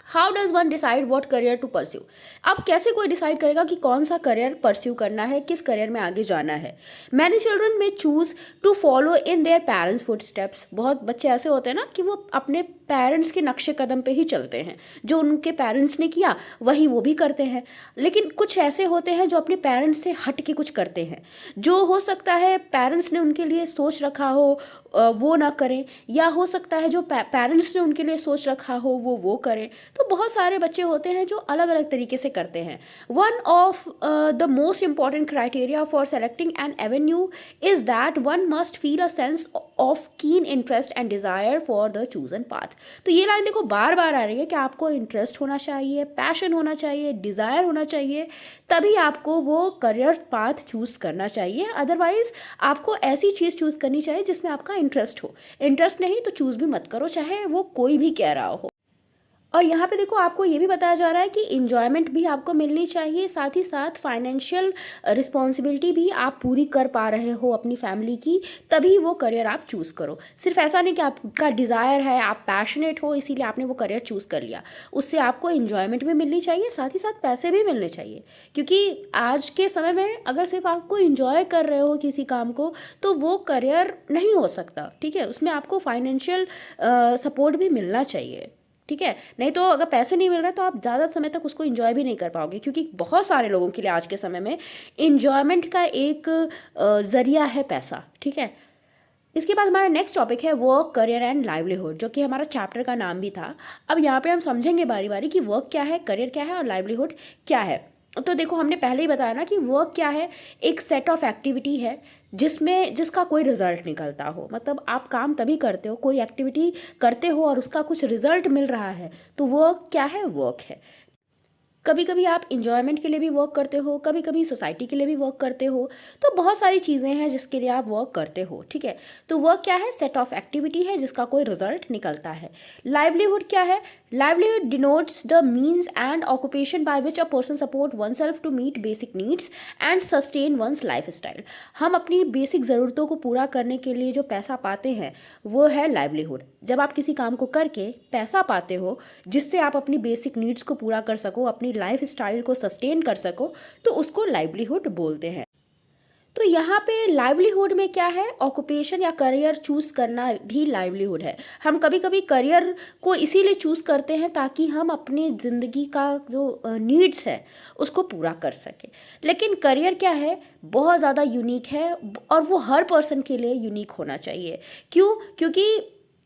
How does one decide what career to pursue. अब कैसे कोई डिसाइड करेगा कि कौन सा करियर परस्यू करना है, किस करियर में आगे जाना है। मैनी चिल्ड्रन में choose to follow in their parents footsteps. बहुत बच्चे ऐसे होते हैं ना कि वो अपने पेरेंट्स के नक्शे कदम पे ही चलते हैं, जो उनके पेरेंट्स ने किया वही वो भी करते हैं। लेकिन कुछ ऐसे होते हैं जो अपने पेरेंट्स से हट के कुछ करते हैं, जो हो सकता है पेरेंट्स ने उनके लिए सोच रखा हो वो ना करें, या हो सकता है जो पेरेंट्स ने उनके लिए सोच रखा हो वो करें। तो बहुत सारे बच्चे होते हैं जो अलग अलग तरीके से करते हैं। One of the most important criteria for selecting N Avenue is that one must feel a sense of keen interest and desire for the chosen path. तो ये लाइन देखो बार बार आ रही है कि आपको इंटरेस्ट होना चाहिए, पैशन होना चाहिए, डिज़ायर होना चाहिए, तभी आपको वो करियर पाथ चूज़ करना चाहिए। अदरवाइज आपको ऐसी चीज़ चूज़ करनी चाहिए जिसमें आपका इंटरेस्ट हो। इंटरेस्ट नहीं तो चूज़ भी मत करो, चाहे वो कोई भी कह रहा हो। और यहाँ पे देखो आपको ये भी बताया जा रहा है कि इन्जॉयमेंट भी आपको मिलनी चाहिए, साथ ही साथ फाइनेंशियल रिस्पॉन्सिबिलिटी भी आप पूरी कर पा रहे हो अपनी फैमिली की, तभी वो करियर आप चूज़ करो। सिर्फ ऐसा नहीं कि आपका डिज़ायर है, आप पैशनेट हो इसीलिए आपने वो करियर चूज़ कर लिया, उससे आपको इन्जॉयमेंट भी मिलनी चाहिए, साथ ही साथ पैसे भी मिलने चाहिए। क्योंकि आज के समय में अगर सिर्फ आपको इन्जॉय कर रहे हो किसी काम को तो वो करियर नहीं हो सकता। ठीक है, उसमें आपको फाइनेंशियल सपोर्ट भी मिलना चाहिए। ठीक है, नहीं तो अगर पैसे नहीं मिल रहा तो आप ज़्यादा समय तक उसको इन्जॉय भी नहीं कर पाओगे, क्योंकि बहुत सारे लोगों के लिए आज के समय में इन्जॉयमेंट का एक ज़रिया है पैसा। ठीक है, इसके बाद हमारा नेक्स्ट टॉपिक है वर्क, करियर एंड लाइवलीहुड, जो कि हमारा चैप्टर का नाम भी था। अब यहाँ पे हम समझेंगे बारी बारी कि वर्क क्या है, करियर क्या है और लाइवलीहुड क्या है। तो देखो हमने पहले ही बताया ना कि वर्क क्या है, एक सेट ऑफ एक्टिविटी है जिसका कोई रिजल्ट निकलता हो। मतलब आप काम तभी करते हो, कोई एक्टिविटी करते हो और उसका कुछ रिजल्ट मिल रहा है, तो वर्क क्या है, वर्क है। कभी कभी आप इंजॉयमेंट के लिए भी वर्क करते हो, कभी कभी सोसाइटी के लिए भी वर्क करते हो, तो बहुत सारी चीज़ें हैं जिसके लिए आप वर्क करते हो। ठीक है, तो वर्क क्या है, सेट ऑफ एक्टिविटी है जिसका कोई रिजल्ट निकलता है। लाइवलीहुड क्या है, livelihood denotes the means and occupation by which a person support oneself to meet basic needs and sustain one's lifestyle. हम अपनी बेसिक ज़रूरतों को पूरा करने के लिए जो पैसा पाते हैं वो है लाइवलीहुड। जब आप किसी काम को करके पैसा पाते हो जिससे आप अपनी बेसिक नीड्स को पूरा कर सको, अपनी लाइफ स्टाइल को सस्टेन कर सको, तो उसको लाइवलीहुड बोलते हैं। तो यहाँ पे लाइवलीहुड में क्या है, ऑक्यूपेशन या करियर चूज़ करना भी लाइवलीहुड है। हम कभी कभी करियर को इसीलिए चूज़ करते हैं ताकि हम अपनी ज़िंदगी का जो नीड्स है उसको पूरा कर सकें। लेकिन करियर क्या है, बहुत ज़्यादा यूनिक है और वो हर पर्सन के लिए यूनिक होना चाहिए। क्यों? क्योंकि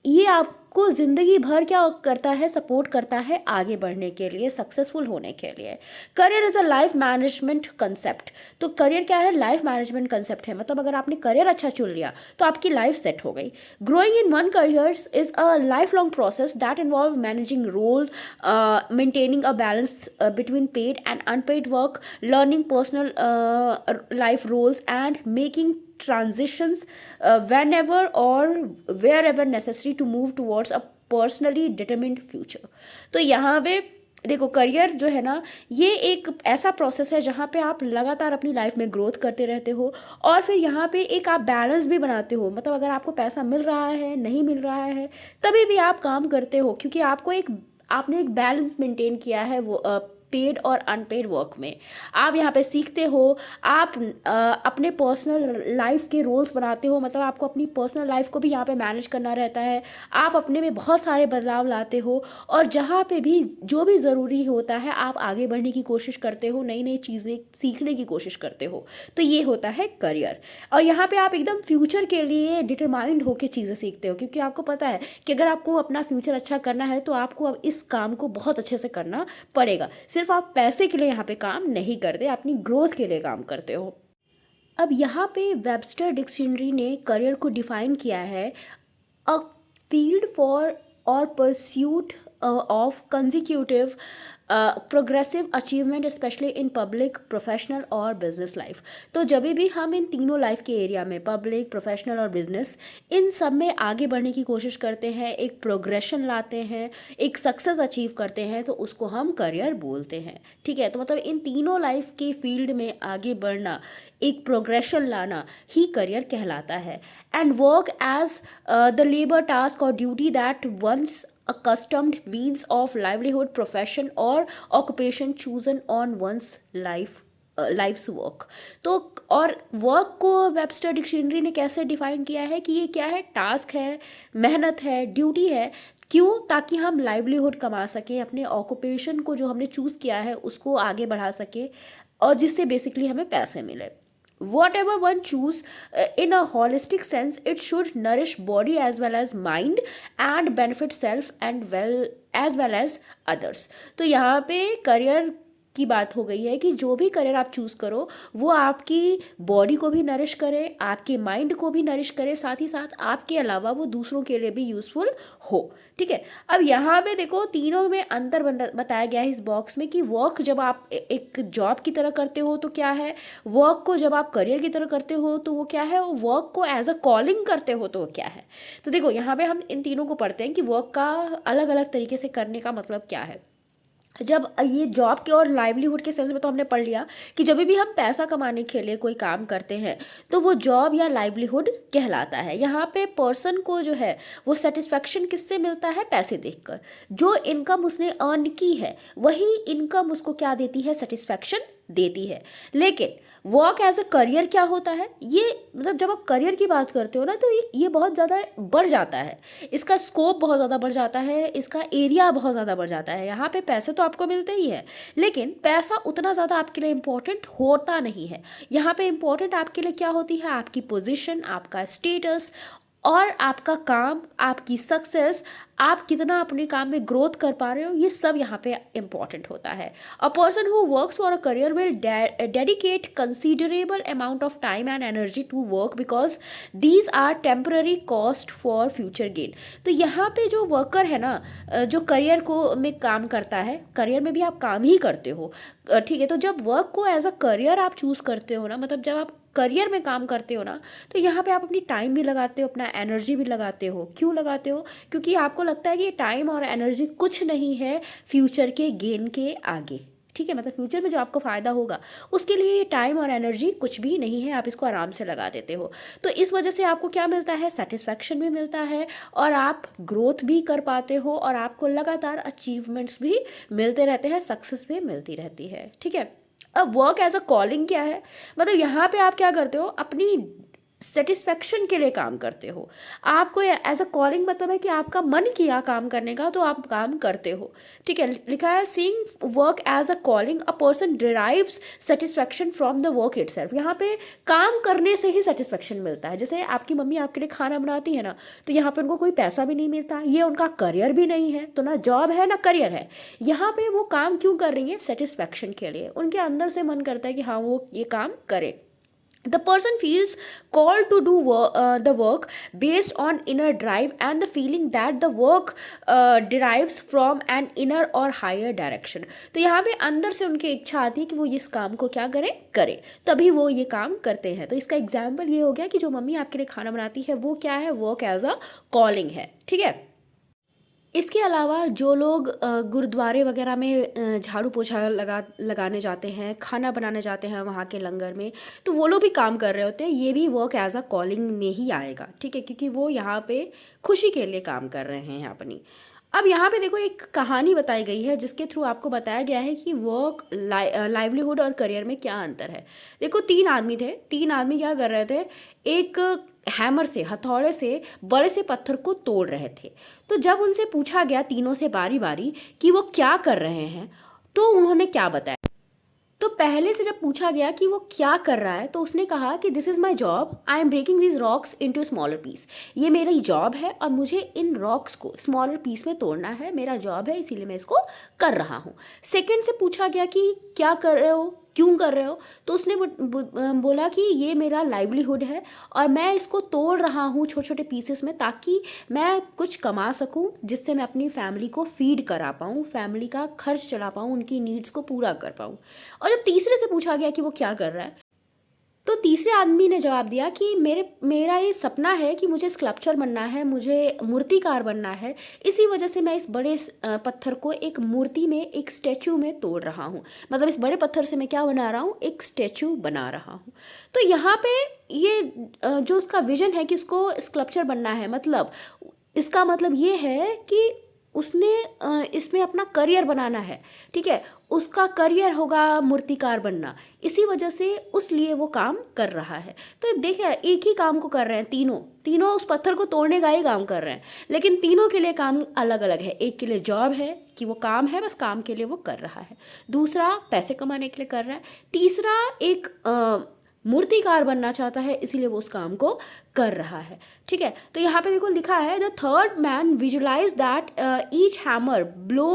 ये आपको ज़िंदगी भर क्या करता है, सपोर्ट करता है आगे बढ़ने के लिए, सक्सेसफुल होने के लिए। Career is a life management concept. तो करियर क्या है, लाइफ मैनेजमेंट कंसेप्ट है। मतलब अगर आपने करियर अच्छा चुन लिया तो आपकी लाइफ सेट हो गई। Growing in one careers is a lifelong process that involve managing role, maintaining a balance between paid and unpaid work, learning personal life roles, and making transitions whenever or wherever necessary to move towards a personally determined future। तो यहाँ पे देखो, career जो है ना, ये एक ऐसा प्रोसेस है जहाँ पे आप लगातार अपनी लाइफ में ग्रोथ करते रहते हो और फिर यहाँ पे एक आप बैलेंस भी बनाते हो। मतलब अगर आपको पैसा मिल रहा है, नहीं मिल रहा है, तभी भी आप काम करते हो, क्योंकि आपने एक बैलेंस मेंटेन किया है वो पेड और अनपेड वर्क में। आप यहाँ पे सीखते हो, आप अपने पर्सनल लाइफ के रोल्स बनाते हो। मतलब आपको अपनी पर्सनल लाइफ को भी यहाँ पे मैनेज करना रहता है। आप अपने में बहुत सारे बदलाव लाते हो और जहाँ पे भी जो भी ज़रूरी होता है आप आगे बढ़ने की कोशिश करते हो, नई नई चीज़ें सीखने की कोशिश करते हो। तो ये होता है करियर। और यहाँ पे आप एकदम फ्यूचर के लिए डिटरमाइंड होकर चीज़ें सीखते हो, क्योंकि आपको पता है कि अगर आपको अपना फ्यूचर अच्छा करना है तो आपको अब इस काम को बहुत अच्छे से करना पड़ेगा। सिर्फ आप पैसे के लिए यहाँ पे काम नहीं करते, अपनी ग्रोथ के लिए काम करते हो। अब यहाँ पे वेबस्टर डिक्शनरी ने करियर को डिफाइन किया है, अ फील्ड फॉर और pursuit of consecutive progressive achievement specially in public, professional और बिजनेस लाइफ। तो जब भी हम इन तीनों लाइफ के एरिया में, पब्लिक, प्रोफेशनल और बिजनेस, इन सब में आगे बढ़ने की कोशिश करते हैं, एक प्रोग्रेशन लाते हैं, एक सक्सेस अचीव करते हैं, तो उसको हम करियर बोलते हैं। ठीक है, तो मतलब इन तीनों लाइफ के फील्ड में आगे बढ़ना, एक प्रोग्रेशन लाना ही करियर कहलाता है। And work as the labour task और duty that one's accustomed means of livelihood, profession or occupation chosen on one's life's work। तो और वर्क को वेबस्टर डिक्शनरी ने कैसे डिफाइन किया है कि ये क्या है, टास्क है, मेहनत है, ड्यूटी है। क्यों? ताकि हम लाइवलीहुड कमा सकें, अपने ऑक्यूपेशन को जो हमने चूज़ किया है उसको आगे बढ़ा सकें और जिससे बेसिकली हमें पैसे मिले। Whatever one choose, in a holistic sense, it should nourish body as well as mind and benefit self and well as others। तो यहाँ पे करियर की बात हो गई है कि जो भी करियर आप चूज़ करो वो आपकी बॉडी को भी नरिश करे, आपके माइंड को भी नरिश करे, साथ ही साथ आपके अलावा वो दूसरों के लिए भी यूज़फुल हो। ठीक है, अब यहाँ पे देखो तीनों में अंतर बताया गया है इस बॉक्स में कि वर्क जब आप एक जॉब की तरह करते हो तो क्या है, वर्क को जब आप करियर की तरह करते हो तो वो क्या है, वर्क को एज अ कॉलिंग करते हो तो वो क्या है। तो देखो यहाँ पे हम इन तीनों को पढ़ते हैं कि वर्क का अलग अलग तरीके से करने का मतलब क्या है। जब ये जॉब के और लाइवलीहुड के सेंस में तो हमने पढ़ लिया कि जब भी हम पैसा कमाने के लिए कोई काम करते हैं तो वो जॉब या लाइवलीहुड कहलाता है। यहाँ पे पर्सन को जो है वो सेटिस्फैक्शन किससे मिलता है, पैसे देखकर। जो इनकम उसने अर्न की है वही इनकम उसको क्या देती है, सेटिस्फैक्शन देती है। लेकिन वर्क एज अ करियर क्या होता है, ये मतलब जब आप करियर की बात करते हो ना तो ये बहुत ज़्यादा बढ़ जाता है, इसका स्कोप बहुत ज़्यादा बढ़ जाता है, इसका एरिया बहुत ज़्यादा बढ़ जाता है। यहाँ पे पैसे तो आपको मिलते ही है लेकिन पैसा उतना ज़्यादा आपके लिए इम्पोर्टेंट होता नहीं है। यहाँ पे इम्पोर्टेंट आपके लिए क्या होती है, आपकी पोजीशन, आपका स्टेटस और आपका काम, आपकी सक्सेस, आप कितना अपने काम में ग्रोथ कर पा रहे हो, ये सब यहाँ पे इम्पॉर्टेंट होता है। A person who works for a career will dedicate considerable amount of time and energy to work because these are temporary cost for future gain. तो यहाँ पे जो वर्कर है ना, जो करियर को में काम करता है, करियर में भी आप काम ही करते हो। ठीक है, तो जब वर्क को एज अ करियर आप चूज़ करते हो ना, मतलब जब आप करियर में काम करते हो ना, तो यहाँ पे आप अपनी टाइम भी लगाते हो, अपना एनर्जी भी लगाते हो। क्यों लगाते हो? क्योंकि आपको लगता है कि टाइम और एनर्जी कुछ नहीं है फ्यूचर के गेन के आगे। ठीक है, मतलब फ्यूचर में जो आपको फ़ायदा होगा उसके लिए ये टाइम और एनर्जी कुछ भी नहीं है, आप इसको आराम से लगा देते हो। तो इस वजह से आपको क्या मिलता है, सेटिस्फैक्शन भी मिलता है और आप ग्रोथ भी कर पाते हो और आपको लगातार अचीवमेंट्स भी मिलते रहते हैं, सक्सेस भी मिलती रहती है। ठीक है, अब वर्क एज अ कॉलिंग क्या है, मतलब यहाँ पे आप क्या करते हो, अपनी सेटिस्फेक्शन के लिए काम करते हो। आपको एज अ कॉलिंग मतलब है कि आपका मन किया काम करने का तो आप काम करते हो। ठीक है, लिखा है seeing work as a calling a person derives satisfaction from the work itself. यहाँ पे काम करने से ही सेटिस्फेक्शन मिलता है। जैसे आपकी मम्मी आपके लिए खाना बनाती है ना, तो यहाँ पे उनको कोई पैसा भी नहीं मिलता, ये उनका करियर भी नहीं है, तो ना जॉब है ना करियर है। यहाँ पे वो काम क्यों कर रही है, सेटिस्फेक्शन के लिए, उनके अंदर से मन करता है कि हाँ वो ये काम करे। The person feels called to do the work based on inner drive and the feeling that the work derives from an inner or higher direction। तो यहाँ पे अंदर से उनकी इच्छा आती है कि वो इस काम को क्या करें, तभी वो ये काम करते हैं। तो इसका एग्जाम्पल ये हो गया कि जो मम्मी आपके लिए खाना बनाती है वो क्या है, वर्क एज अ कॉलिंग है। ठीक है, इसके अलावा जो लोग गुरुद्वारे वगैरह में झाड़ू पोछा लगाने जाते हैं, खाना बनाने जाते हैं वहाँ के लंगर में, तो वो लोग भी काम कर रहे होते हैं, ये भी वर्क एज अ कॉलिंग में ही आएगा। ठीक है, क्योंकि वो यहाँ पे खुशी के लिए काम कर रहे हैं अपनी। अब यहाँ पे देखो एक कहानी बताई गई है जिसके थ्रू आपको बताया गया है कि वर्क लाइवलीहुड और करियर में क्या अंतर है। देखो 3 आदमी थे, 3 आदमी क्या कर रहे थे, एक हैमर से, हथौड़े से बड़े से पत्थर को तोड़ रहे थे। तो जब उनसे पूछा गया तीनों से बारी बारी कि वो क्या कर रहे हैं, तो उन्होंने क्या बताया। तो पहले से जब पूछा गया कि वो क्या कर रहा है, तो उसने कहा कि this is my job, I am breaking this rocks into smaller piece. ये मेरी जॉब है और मुझे इन रॉक्स को स्मॉलर पीस में तोड़ना है, मेरा जॉब है, इसीलिए मैं इसको कर रहा हूँ। सेकंड से पूछा गया कि क्या कर रहे हो, क्यों कर रहे हो, तो उसने बोला कि ये मेरा लाइवलीहुड है और मैं इसको तोड़ रहा हूँ छोटे छोटे पीसेस में, ताकि मैं कुछ कमा सकूँ जिससे मैं अपनी फैमिली को फीड करा पाऊँ, फैमिली का खर्च चला पाऊँ, उनकी नीड्स को पूरा कर पाऊँ। और जब तीसरे से पूछा गया कि वो क्या कर रहा है, तो तीसरे आदमी ने जवाब दिया कि मेरा ये सपना है कि मुझे स्कल्पचर बनना है, मुझे मूर्तिकार बनना है, इसी वजह से मैं इस बड़े पत्थर को एक मूर्ति में, एक स्टैचू में तोड़ रहा हूँ। मतलब इस बड़े पत्थर से मैं क्या बना रहा हूँ, एक स्टैचू बना रहा हूँ। तो यहाँ पे ये जो उसका विजन है कि उसको स्कल्पचर बनना है, मतलब इसका मतलब ये है कि उसने इसमें अपना करियर बनाना है। ठीक है, उसका करियर होगा मूर्तिकार बनना, इसी वजह से उस लिए वो काम कर रहा है। तो देखिए एक ही काम को कर रहे हैं, तीनों तीनों उस पत्थर को तोड़ने का ही काम कर रहे हैं, लेकिन तीनों के लिए काम अलग अलग है। एक के लिए जॉब है कि वो काम है, बस काम के लिए वो कर रहा है, दूसरा पैसे कमाने के लिए कर रहा है, तीसरा एक मूर्तिकार बनना चाहता है, इसीलिए वो उस काम को कर रहा है। ठीक है, तो यहाँ पे देखो लिखा है the third man visualise that each hammer blow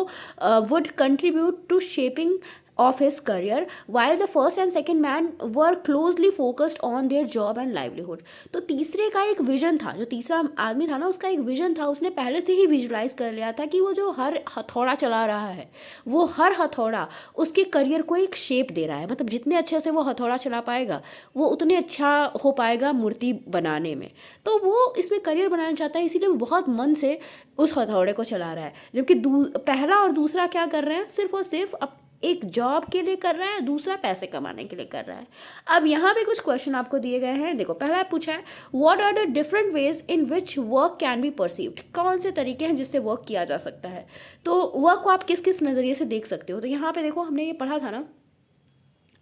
would contribute to shaping of his career, while the first and second man were closely focused on their job and livelihood। तो तीसरे का एक विजन था, जो तीसरा आदमी था ना, उसका एक विजन था, उसने पहले से ही विजुलाइज कर लिया था कि वो जो हर हथौड़ा चला रहा है, वो हर हथौड़ा उसके करियर को एक शेप दे रहा है। मतलब जितने अच्छे से वो हथौड़ा चला पाएगा, वो उतने अच्छा हो पाएगा मूर्ति बनाने में। तो वो इसमें करियर बनाना चाहता है, इसीलिए वो बहुत मन से उस हथौड़े को चला रहा है। जबकि पहला और दूसरा क्या कर रहे हैं, सिर्फ और सिर्फ एक जॉब के लिए कर रहा है, दूसरा पैसे कमाने के लिए कर रहा है। अब यहाँ पे कुछ क्वेश्चन आपको दिए गए हैं। देखो पहला पूछा है what are the different ways in which work can be perceived. कौन से तरीके हैं जिससे वर्क किया जा सकता है, तो वर्क को आप किस किस नज़रिए से देख सकते हो। तो यहाँ पे देखो हमने ये पढ़ा था ना,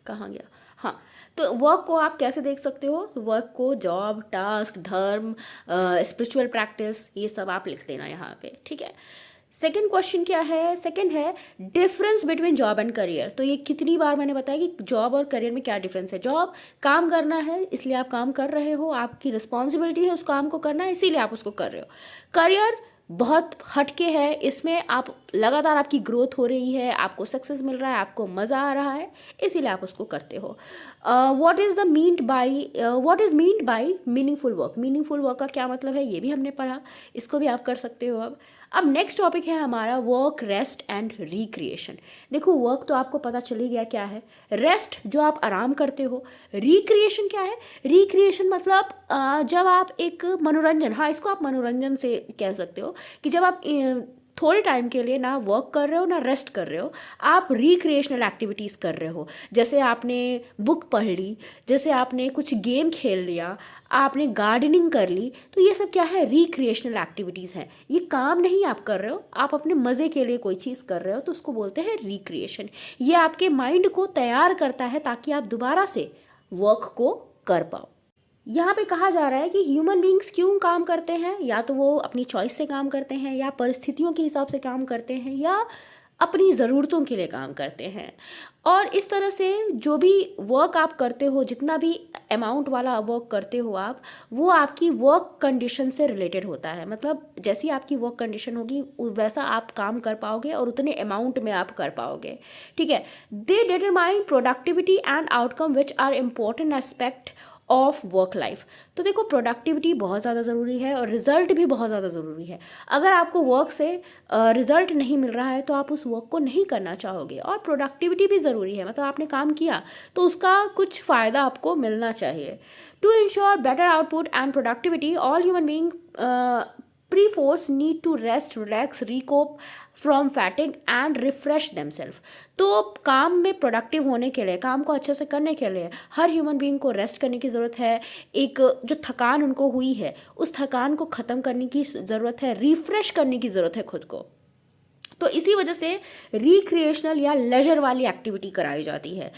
कहाँ गया, हाँ, तो वर्क को आप कैसे देख सकते हो, वर्क को जॉब, टास्क, धर्म, स्पिरिचुअल प्रैक्टिस, ये सब आप लिख देना यहाँ पे। ठीक है, सेकेंड क्वेश्चन क्या है, सेकेंड है difference between job and career. तो ये कितनी बार मैंने बताया कि जॉब और करियर में क्या डिफरेंस है। जॉब काम करना है, इसलिए आप काम कर रहे हो, आपकी रिस्पॉन्सिबिलिटी है उस काम को करना है, इसीलिए आप उसको कर रहे हो। करियर बहुत हटके है, इसमें आप लगातार आपकी ग्रोथ हो रही है, आपको सक्सेस मिल रहा है, आपको मज़ा आ रहा है, इसीलिए आप उसको करते हो। What is meant by meaningful work. Meaningful work का क्या मतलब है, ये भी हमने पढ़ा, इसको भी आप कर सकते हो। अब नेक्स्ट टॉपिक है हमारा वर्क, रेस्ट एंड रिक्रिएशन। देखो वर्क तो आपको पता चल ही गया क्या है, रेस्ट जो आप आराम करते हो, रिक्रिएशन क्या है, रिक्रिएशन मतलब जब आप एक मनोरंजन, हाँ इसको आप मनोरंजन से कह सकते हो, कि जब आप थोड़े टाइम के लिए ना वर्क कर रहे हो ना रेस्ट कर रहे हो, आप रिक्रिएशनल एक्टिविटीज़ कर रहे हो। जैसे आपने बुक पढ़ ली, जैसे आपने कुछ गेम खेल लिया, आपने गार्डनिंग कर ली, तो ये सब क्या है, रिक्रिएशनल एक्टिविटीज़ है। ये काम नहीं आप कर रहे हो, आप अपने मज़े के लिए कोई चीज़ कर रहे हो, तो उसको बोलते हैं रिक्रिएशन। ये आपके माइंड को तैयार करता है ताकि आप दोबारा से वर्क को कर पाओ। यहाँ पे कहा जा रहा है कि ह्यूमन बींग्स क्यों काम करते हैं, या तो वो अपनी चॉइस से काम करते हैं, या परिस्थितियों के हिसाब से काम करते हैं, या अपनी ज़रूरतों के लिए काम करते हैं। और इस तरह से जो भी वर्क आप करते हो, जितना भी अमाउंट वाला वर्क करते हो आप, वो आपकी वर्क कंडीशन से रिलेटेड होता है। मतलब जैसी आपकी वर्क कंडीशन होगी वैसा आप काम कर पाओगे और उतने अमाउंट में आप कर पाओगे। ठीक है। They determine productivity and outcome which are important aspect of work life. तो देखो, प्रोडक्टिविटी बहुत ज़्यादा ज़रूरी है और रिज़ल्ट भी बहुत ज़्यादा ज़रूरी है। अगर आपको वर्क से रिज़ल्ट नहीं मिल रहा है तो आप उस वर्क को नहीं करना चाहोगे। और प्रोडक्टिविटी भी ज़रूरी है, मतलब आपने काम किया तो उसका कुछ फ़ायदा आपको मिलना चाहिए। To ensure better output and productivity, all human being perforce need to rest, relax, recoup from fatigue and refresh themselves. तो काम में प्रोडक्टिव होने के लिए, काम को अच्छे से करने के लिए हर ह्यूमन बीइंग को रेस्ट करने की ज़रूरत है। एक जो थकान उनको हुई है उस थकान को ख़त्म करने की ज़रूरत है, रिफ्रेश करने की ज़रूरत है खुद को। तो इसी वजह से रिक्रिएशनल या लेजर वाली एक्टिविटी कराई जाती है।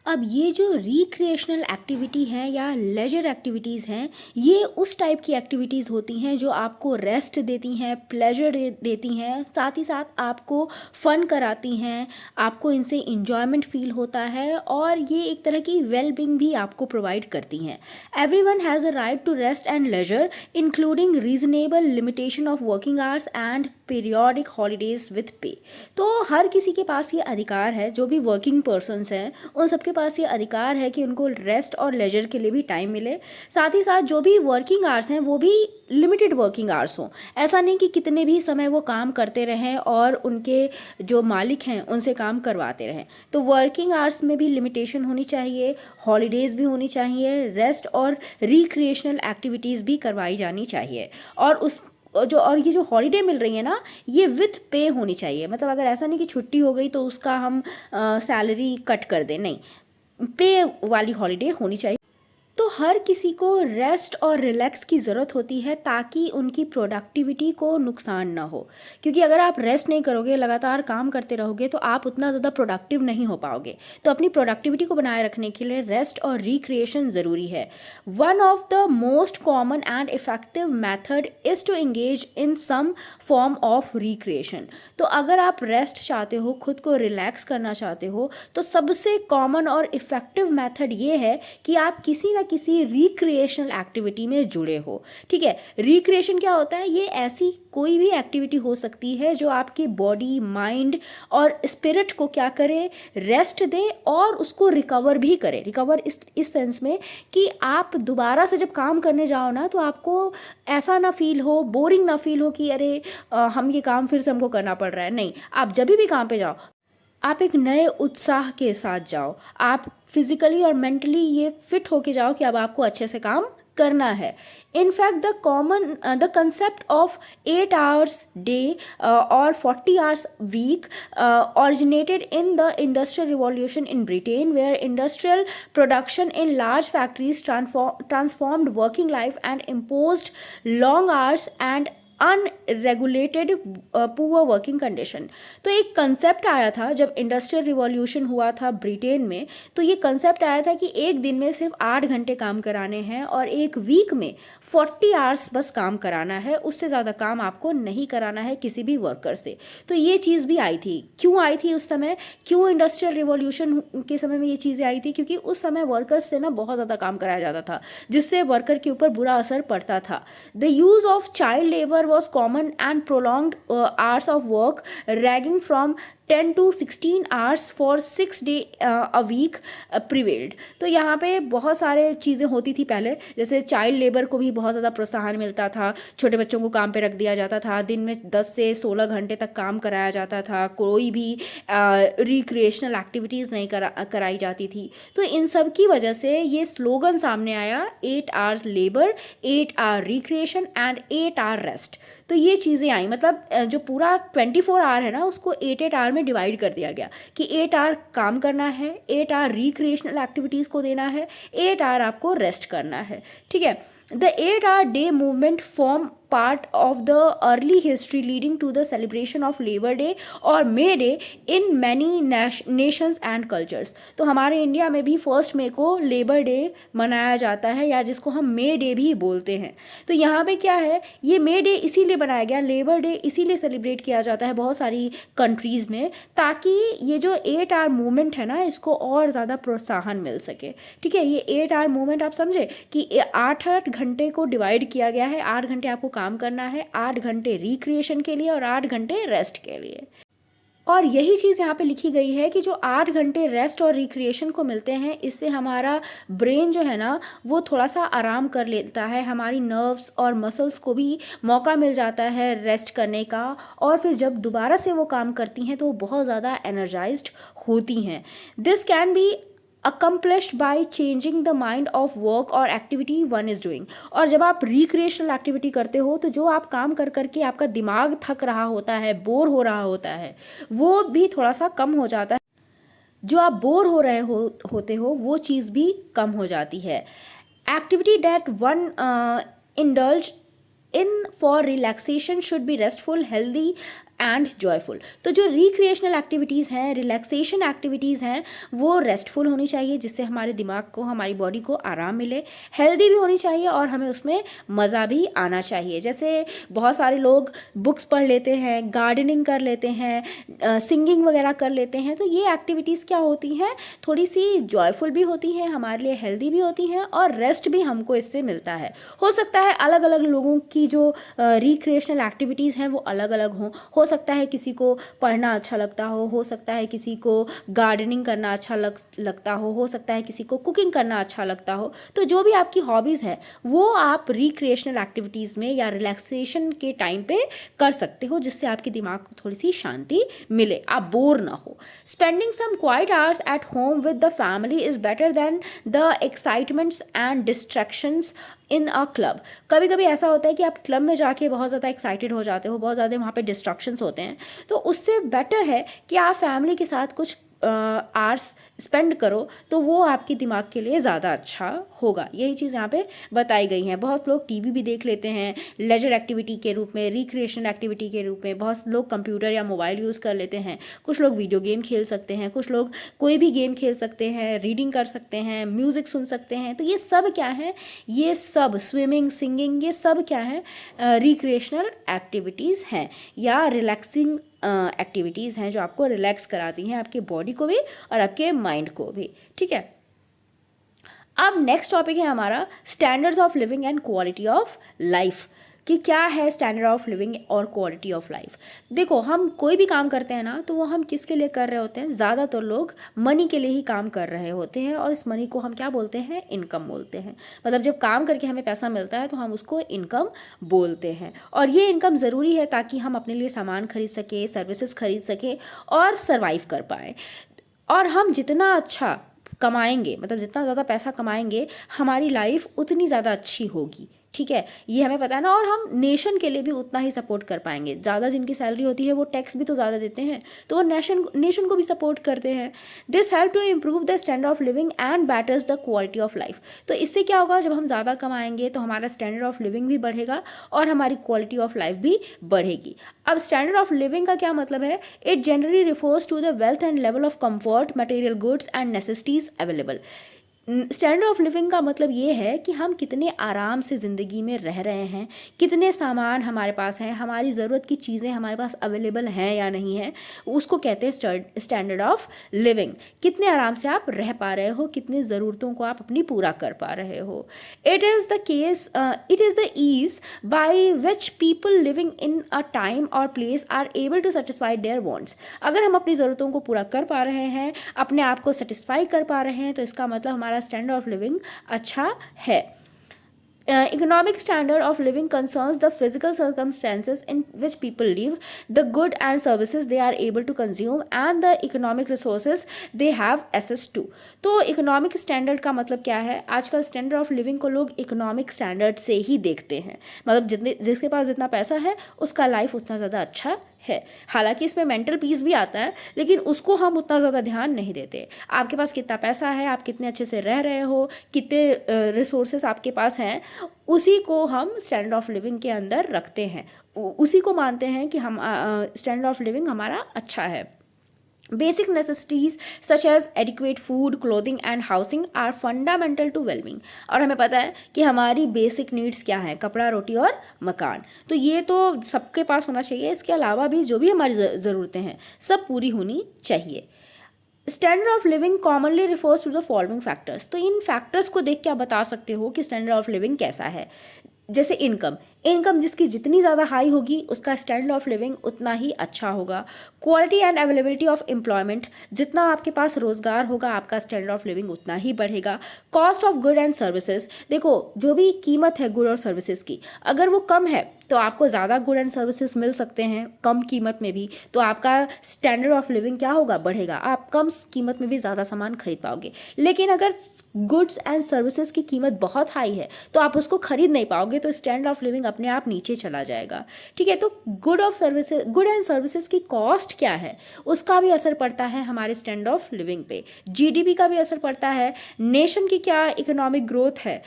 अब ये जो रिक्रिएशनल एक्टिविटी हैं या लेजर एक्टिविटीज़ हैं, ये उस टाइप की एक्टिविटीज़ होती हैं जो आपको रेस्ट देती हैं, प्लेजर देती हैं, साथ ही साथ आपको फ़न कराती हैं, आपको इनसे इंजॉयमेंट फील होता है और ये एक तरह की वेल बीइंग भी आपको प्रोवाइड करती हैं। Everyone has a right to rest and leisure including reasonable limitation of working hours and periodic holidays with pay. तो हर किसी के पास ये अधिकार है, जो भी वर्किंग पर्सनस हैं उन सबके पास ये अधिकार है कि उनको रेस्ट और लेजर के लिए भी टाइम मिले। साथ ही साथ जो भी वर्किंग आवर्स हैं वो भी लिमिटेड वर्किंग आवर्स हों। ऐसा नहीं कि कितने भी समय वो काम करते रहें और उनके जो मालिक हैं उनसे काम करवाते रहें। तो वर्किंग आवर्स में भी लिमिटेशन होनी चाहिए, हॉलीडेज़ भी होनी चाहिए, रेस्ट और रिक्रिएशनल एक्टिविटीज़ भी करवाई जानी चाहिए। और ये जो हॉलीडे मिल रही है ना, ये विथ पे होनी चाहिए। मतलब अगर ऐसा नहीं कि छुट्टी हो गई तो उसका हम सैलरी कट कर दें, नहीं, पे वाली हॉलीडे होनी चाहिए। तो हर किसी को रेस्ट और रिलैक्स की ज़रूरत होती है ताकि उनकी प्रोडक्टिविटी को नुकसान ना हो। क्योंकि अगर आप रेस्ट नहीं करोगे, लगातार काम करते रहोगे, तो आप उतना ज़्यादा प्रोडक्टिव नहीं हो पाओगे। तो अपनी प्रोडक्टिविटी को बनाए रखने के लिए रेस्ट और रिक्रिएशन ज़रूरी है। One of the most common and effective method is to engage in some form of recreation. तो अगर आप रेस्ट चाहते हो, खुद को रिलैक्स करना चाहते हो, तो सबसे कॉमन और इफ़ेक्टिव मेथड ये है कि आप किसी ना किसी रिक्रिएशनल एक्टिविटी में जुड़े हो। ठीक है। रिक्रिएशन क्या होता है? ये ऐसी कोई भी एक्टिविटी हो सकती है जो आपकी बॉडी, माइंड और स्पिरिट को क्या करे, रेस्ट दे और उसको रिकवर भी करे। रिकवर इस सेंस में कि आप दोबारा से जब काम करने जाओ ना, तो आपको ऐसा ना फील हो, बोरिंग ना फील हो कि अरे हम ये काम फिर से हमको करना पड़ रहा है। नहीं, आप जब भी काम पे जाओ आप एक नए उत्साह के साथ जाओ। आप फिजिकली और मेंटली ये फिट होके जाओ कि अब आपको अच्छे से काम करना है। In fact the concept of 8 hours day और 40 hours week originated in the industrial revolution in Britain, where industrial production in large factories transformed working life and imposed long hours and unregulated poor working condition. तो एक concept आया था जब industrial revolution हुआ था Britain में, तो ये कंसेप्ट आया था कि एक दिन में सिर्फ 8 घंटे काम कराने हैं और एक वीक में 40 आवर्स बस काम कराना है, उससे ज़्यादा काम आपको नहीं कराना है किसी भी वर्कर से। तो ये चीज़ भी आई थी। क्यों आई थी उस समय, क्यों इंडस्ट्रियल रिवॉल्यूशन के समय में ये चीज़ें आई थी? क्योंकि उस समय वर्कर्स से ना बहुत ज़्यादा काम कराया जाता था, जिससे वर्कर के ऊपर बुरा असर पड़ता था। The use of child labour was common and prolonged hours of work ranging from 10 to 16 hours for 6 day a week prevailed। तो यहाँ पे बहुत सारे चीज़ें होती थी पहले, जैसे चाइल्ड लेबर को भी बहुत ज़्यादा प्रोत्साहन मिलता था, छोटे बच्चों को काम पे रख दिया जाता था, दिन में 10 से 16 घंटे तक काम कराया जाता था, कोई भी रिक्रिएशनल एक्टिविटीज़ नहीं कराई जाती थी। तो इन सब की वजह से ये स्लोगन सामने आया, 8 hours labour, 8 hour recreation and 8 hour rest. तो तो ये चीज़ें आई, मतलब जो पूरा 24 आवर है ना उसको 8 8 आवर में डिवाइड कर दिया गया कि 8 आवर काम करना है, 8 आवर रिक्रिएशनल एक्टिविटीज़ को देना है, 8 आवर आपको रेस्ट करना है, ठीक है। The 8 hour day movement form part of the early history leading to the celebration of Labor Day और May Day in many nations and cultures। तो हमारे इंडिया में भी 1 मई को लेबर डे मनाया जाता है, या जिसको हम मे डे भी बोलते हैं। तो यहाँ पे क्या है, ये मे डे इसीलिए बनाया गया, लेबर डे इसीलिए सेलिब्रेट किया जाता है बहुत सारी कंट्रीज़ में, ताकि ये जो 8 hour मूवमेंट है ना इसको और ज़्यादा प्रोत्साहन मिल सके, ठीक है। ये 8 hour मूवमेंट आप समझे कि 8 घंटे को डिवाइड किया गया है, 8 घंटे आपको काम करना है, 8 घंटे रिक्रिएशन के लिए और 8 घंटे रेस्ट के लिए। और यही चीज़ यहाँ पे लिखी गई है कि जो 8 घंटे रेस्ट और रिक्रिएशन को मिलते हैं, इससे हमारा ब्रेन जो है ना वो थोड़ा सा आराम कर लेता है, हमारी नर्व्स और मसल्स को भी मौका मिल जाता है रेस्ट करने का, और फिर जब दोबारा से वो काम करती हैं तो वो बहुत ज़्यादा एनर्जाइज्ड होती हैं। This can be accomplished by changing the mind of work और activity one is doing। और जब आप रिक्रिएशनल एक्टिविटी करते हो तो जो आप काम कर करके आपका दिमाग थक रहा होता है, बोर हो रहा होता है, वो भी थोड़ा सा कम हो जाता है। जो आप बोर हो रहे होते हो वो चीज़ भी कम हो जाती है। Activity that one indulge in for relaxation should be restful, healthy and joyful. तो जो रिक्रिएशनल एक्टिविटीज़ हैं, रिलैक्सेशन एक्टिविटीज़ हैं, वो रेस्टफुल होनी चाहिए जिससे हमारे दिमाग को, हमारी बॉडी को आराम मिले, हेल्दी भी होनी चाहिए और हमें उसमें मज़ा भी आना चाहिए। जैसे बहुत सारे लोग बुक्स पढ़ लेते हैं, गार्डनिंग कर लेते हैं, सिंगिंग वगैरह कर लेते हैं, तो ये एक्टिविटीज़ क्या होती हैं, थोड़ी सी जॉयफुल भी होती हैं, हमारे लिए हेल्दी भी होती हैं और रेस्ट भी हमको इससे मिलता है। हो सकता है अलग अलग लोगों की जो रिक्रिएशनल एक्टिविटीज़ हैं वो अलग अलग हों, हो सकता है किसी को पढ़ना अच्छा लगता हो सकता है किसी को गार्डनिंग करना अच्छा लगता हो सकता है किसी को कुकिंग करना अच्छा लगता हो। तो जो भी आपकी हॉबीज़ है वो आप रिक्रिएशनल एक्टिविटीज़ में या रिलैक्सेशन के टाइम पे कर सकते हो, जिससे आपके दिमाग को थोड़ी सी शांति मिले, आप बोर ना हो। Spending some quiet hours at home with the family is better than the excitements and distractions in a club. कभी कभी ऐसा होता है कि आप क्लब में जाके बहुत ज़्यादा एक्साइटेड हो जाते हो, बहुत ज़्यादा वहाँ पे डिस्ट्रक्शंस होते हैं, तो उससे बेटर है कि आप फैमिली के साथ कुछ आवर्स स्पेंड करो, तो वो आपके दिमाग के लिए ज़्यादा अच्छा होगा। यही चीज़ यहाँ पे बताई गई है। बहुत लोग टीवी भी देख लेते हैं लेजर एक्टिविटी के रूप में, रिक्रिएशनल एक्टिविटी के रूप में, बहुत लोग कंप्यूटर या मोबाइल यूज़ कर लेते हैं, कुछ लोग वीडियो गेम खेल सकते हैं, कुछ लोग कोई भी गेम खेल सकते हैं, रीडिंग कर सकते हैं, म्यूज़िक सुन सकते हैं। तो ये सब क्या है, ये सब स्विमिंग, सिंगिंग, ये सब क्या है, रिक्रिएशनल एक्टिविटीज़ हैं या रिलैक्सिंग एक्टिविटीज़ हैं जो आपको रिलैक्स कराती हैं, आपके बॉडी को भी और आपके माइंड को भी, ठीक है। अब नेक्स्ट टॉपिक है हमारा standards of living and quality of life, कि क्या है स्टैंडर्ड ऑफ लिविंग और क्वालिटी ऑफ लाइफ। देखो, हम कोई भी काम करते हैं ना तो वो हम किसके लिए कर रहे होते हैं, ज़्यादातर लोग मनी के लिए ही काम कर रहे होते हैं, और इस मनी को हम क्या बोलते हैं, इनकम बोलते हैं। मतलब जब काम करके हमें पैसा मिलता है तो हम उसको इनकम बोलते हैं, और ये इनकम ज़रूरी है ताकि हम अपने लिए सामान खरीद सकें, सर्विसेज खरीद सकें और सर्वाइव कर पाएँ। और हम जितना अच्छा कमाएंगे, मतलब जितना ज़्यादा पैसा कमाएंगे, हमारी लाइफ उतनी ज़्यादा अच्छी होगी, ठीक है, ये हमें पता है ना। और हम नेशन के लिए भी उतना ही सपोर्ट कर पाएंगे। ज़्यादा जिनकी सैलरी होती है वो टैक्स भी तो ज़्यादा देते हैं, तो वो नेशन को भी सपोर्ट करते हैं। This help to improve the standard of living and betters the quality of life. तो इससे क्या होगा, जब हम ज़्यादा कमाएंगे तो हमारा स्टैंडर्ड ऑफ लिविंग भी बढ़ेगा और हमारी क्वालिटी ऑफ लाइफ भी बढ़ेगी। अब स्टैंडर्ड ऑफ लिविंग का क्या मतलब है, it generally refers to the wealth and level of comfort, material goods and necessities available. Standard of living का मतलब ये है कि हम कितने आराम से ज़िंदगी में रह रहे हैं, कितने सामान हमारे पास हैं, हमारी ज़रूरत की चीज़ें हमारे पास अवेलेबल हैं या नहीं है, उसको कहते हैं स्टैंडर्ड ऑफ लिविंग। कितने आराम से आप रह पा रहे हो, कितनी ज़रूरतों को आप अपनी पूरा कर पा रहे हो। It is the ease by which people living in a time और place are able to satisfy their wants. अगर हम अपनी ज़रूरतों को पूरा कर पा रहे हैं, अपने आप को सेटिस्फाई कर पा रहे हैं, तो इसका मतलब हमारा स्टैंडर्ड ऑफ लिविंग अच्छा है। Economic standard of living concerns the physical circumstances in which people live, the good and services they are able to consume, and the economic resources they have access to. तो economic standard का मतलब क्या है? आजकल standard of living को लोग economic standard से ही देखते हैं, मतलब जितने जिसके पास जितना पैसा है उसका लाइफ उतना ज़्यादा अच्छा है। हालांकि इसमें मेंटल पीस भी आता है, लेकिन उसको हम उतना ज़्यादा ध्यान नहीं देते। आपके पास कितना पैसा है, आप कितने अच्छे से रह रहे हो, कितने रिसोर्सेस आपके पास हैं, उसी को हम स्टैंडर्ड ऑफ लिविंग के अंदर रखते हैं, उसी को मानते हैं कि हम स्टैंडर्ड ऑफ लिविंग हमारा अच्छा है। Basic necessities such as adequate food, clothing and housing are fundamental to well-being। और हमें पता है कि हमारी बेसिक नीड्स क्या हैं, कपड़ा, रोटी और मकान। तो ये तो सबके पास होना चाहिए। इसके अलावा भी जो भी हमारी ज़रूरतें हैं सब पूरी होनी चाहिए। Standard of living commonly refers to the following factors. तो इन फैक्टर्स को देख के आप बता सकते हो कि स्टैंडर्ड ऑफ लिविंग कैसा है। जैसे इनकम जिसकी जितनी ज़्यादा हाई होगी उसका स्टैंडर्ड ऑफ लिविंग उतना ही अच्छा होगा। Quality and availability of employment, जितना आपके पास रोज़गार होगा आपका स्टैंडर्ड ऑफ लिविंग उतना ही बढ़ेगा। Cost of good and services, देखो जो भी कीमत है गुड और सर्विसेज की, अगर वो कम है तो आपको ज़्यादा गुड एंड सर्विसेज मिल सकते हैं कम कीमत में भी, तो आपका स्टैंडर्ड ऑफ लिविंग क्या होगा, बढ़ेगा। आप कम कीमत में भी ज़्यादा सामान खरीद पाओगे। लेकिन अगर गुड्स एंड सर्विसेज की कीमत बहुत हाई है तो आप उसको खरीद नहीं पाओगे, तो स्टैंडर्ड ऑफ लिविंग अपने आप नीचे चला जाएगा। ठीक है, तो गुड एंड सर्विसेज की कॉस्ट क्या है उसका भी असर पड़ता है हमारे स्टैंडर्ड ऑफ लिविंग पे। जीडीपी का भी असर पड़ता है, नेशन की क्या इकोनॉमिक ग्रोथ है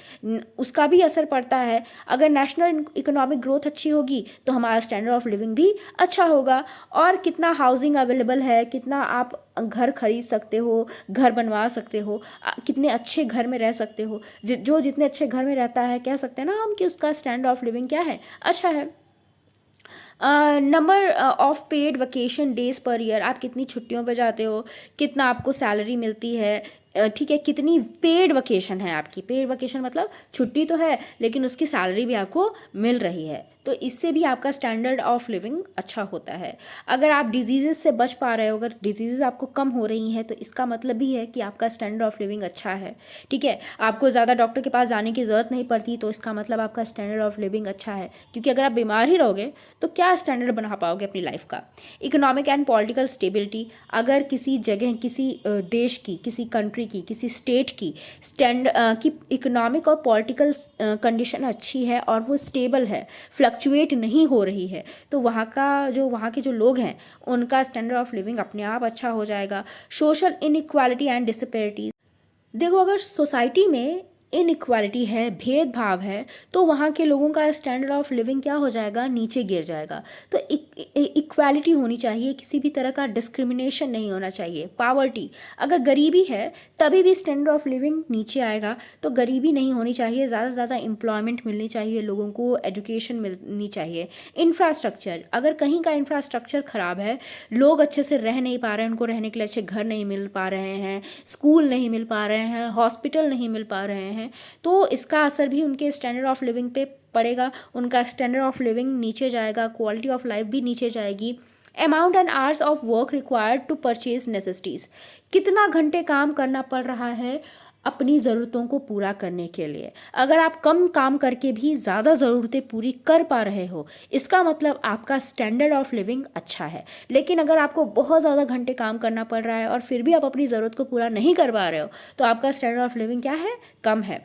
उसका भी असर पड़ता है। अगर नेशनल इकोनॉमिक ग्रोथ अच्छी होगी तो हमारा स्टैंडर्ड ऑफ लिविंग भी अच्छा होगा। और कितना हाउसिंग अवेलेबल है, कितना आप घर खरीद सकते हो, घर बनवा सकते हो, कितने अच्छे घर में रह सकते हो। जो जितने अच्छे घर में रहता है कह सकते हैं ना हम कि उसका स्टैंडर्ड ऑफ लिविंग क्या है, अच्छा है। Number of paid vacation days per year, आप कितनी छुट्टियों पर जाते हो, कितना आपको सैलरी मिलती है, ठीक है, कितनी पेड वेकेशन है आपकी। पेड वेकेशन मतलब छुट्टी तो है लेकिन उसकी सैलरी भी आपको मिल रही है, तो इससे भी आपका स्टैंडर्ड ऑफ लिविंग अच्छा होता है। अगर आप डिजीज़ से बच पा रहे हो, अगर डिजीज़ आपको कम हो रही हैं तो इसका मतलब भी है कि आपका स्टैंडर्ड ऑफ लिविंग अच्छा है। ठीक है, आपको ज़्यादा डॉक्टर के पास जाने की ज़रूरत नहीं पड़ती, तो इसका मतलब आपका स्टैंडर्ड ऑफ लिविंग अच्छा है। क्योंकि अगर आप बीमार ही रहोगे तो क्या स्टैंडर्ड बना पाओगे अपनी लाइफ का। इकोनॉमिक एंड पॉलिटिकल स्टेबिलिटी, अगर किसी जगह, किसी देश की, किसी कंट्री की, किसी स्टेट की की इकोनॉमिक और पॉलिटिकल कंडीशन अच्छी है और वो स्टेबल है, फ्लक्चुएट नहीं हो रही है, तो वहाँ के जो लोग हैं उनका स्टैंडर्ड ऑफ लिविंग अपने आप अच्छा हो जाएगा। सोशल इनइक्वालिटी एंड डिस्पैरिटीज, देखो अगर सोसाइटी में इनइक्वालिटी है, भेदभाव है, तो वहाँ के लोगों का स्टैंडर्ड ऑफ लिविंग क्या हो जाएगा, नीचे गिर जाएगा। तो इक्वालिटी होनी चाहिए, किसी भी तरह का डिस्क्रिमिनेशन नहीं होना चाहिए। पावर्टी, अगर गरीबी है तभी भी स्टैंडर्ड ऑफ लिविंग नीचे आएगा, तो गरीबी नहीं होनी चाहिए, ज़्यादा से ज़्यादा एम्प्लॉयमेंट मिलनी चाहिए, लोगों को एजुकेशन मिलनी चाहिए। इंफ्रास्ट्रक्चर, अगर कहीं का इंफ्रास्ट्रक्चर ख़राब है, लोग अच्छे से रह नहीं पा रहे हैं, उनको रहने के लिए अच्छे घर नहीं मिल पा रहे हैं, स्कूल नहीं मिल पा रहे हैं, हॉस्पिटल नहीं मिल पा रहे हैं, तो इसका असर भी उनके स्टैंडर्ड ऑफ लिविंग पे पड़ेगा। उनका स्टैंडर्ड ऑफ लिविंग नीचे जाएगा, क्वालिटी ऑफ लाइफ भी नीचे जाएगी। Amount and hours of work required to purchase necessities, कितना घंटे काम करना पड़ रहा है अपनी ज़रूरतों को पूरा करने के लिए। अगर आप कम काम करके भी ज़्यादा ज़रूरतें पूरी कर पा रहे हो, इसका मतलब आपका स्टैंडर्ड ऑफ लिविंग अच्छा है। लेकिन अगर आपको बहुत ज़्यादा घंटे काम करना पड़ रहा है और फिर भी आप अपनी ज़रूरत को पूरा नहीं कर पा रहे हो, तो आपका स्टैंडर्ड ऑफ लिविंग क्या है, कम है।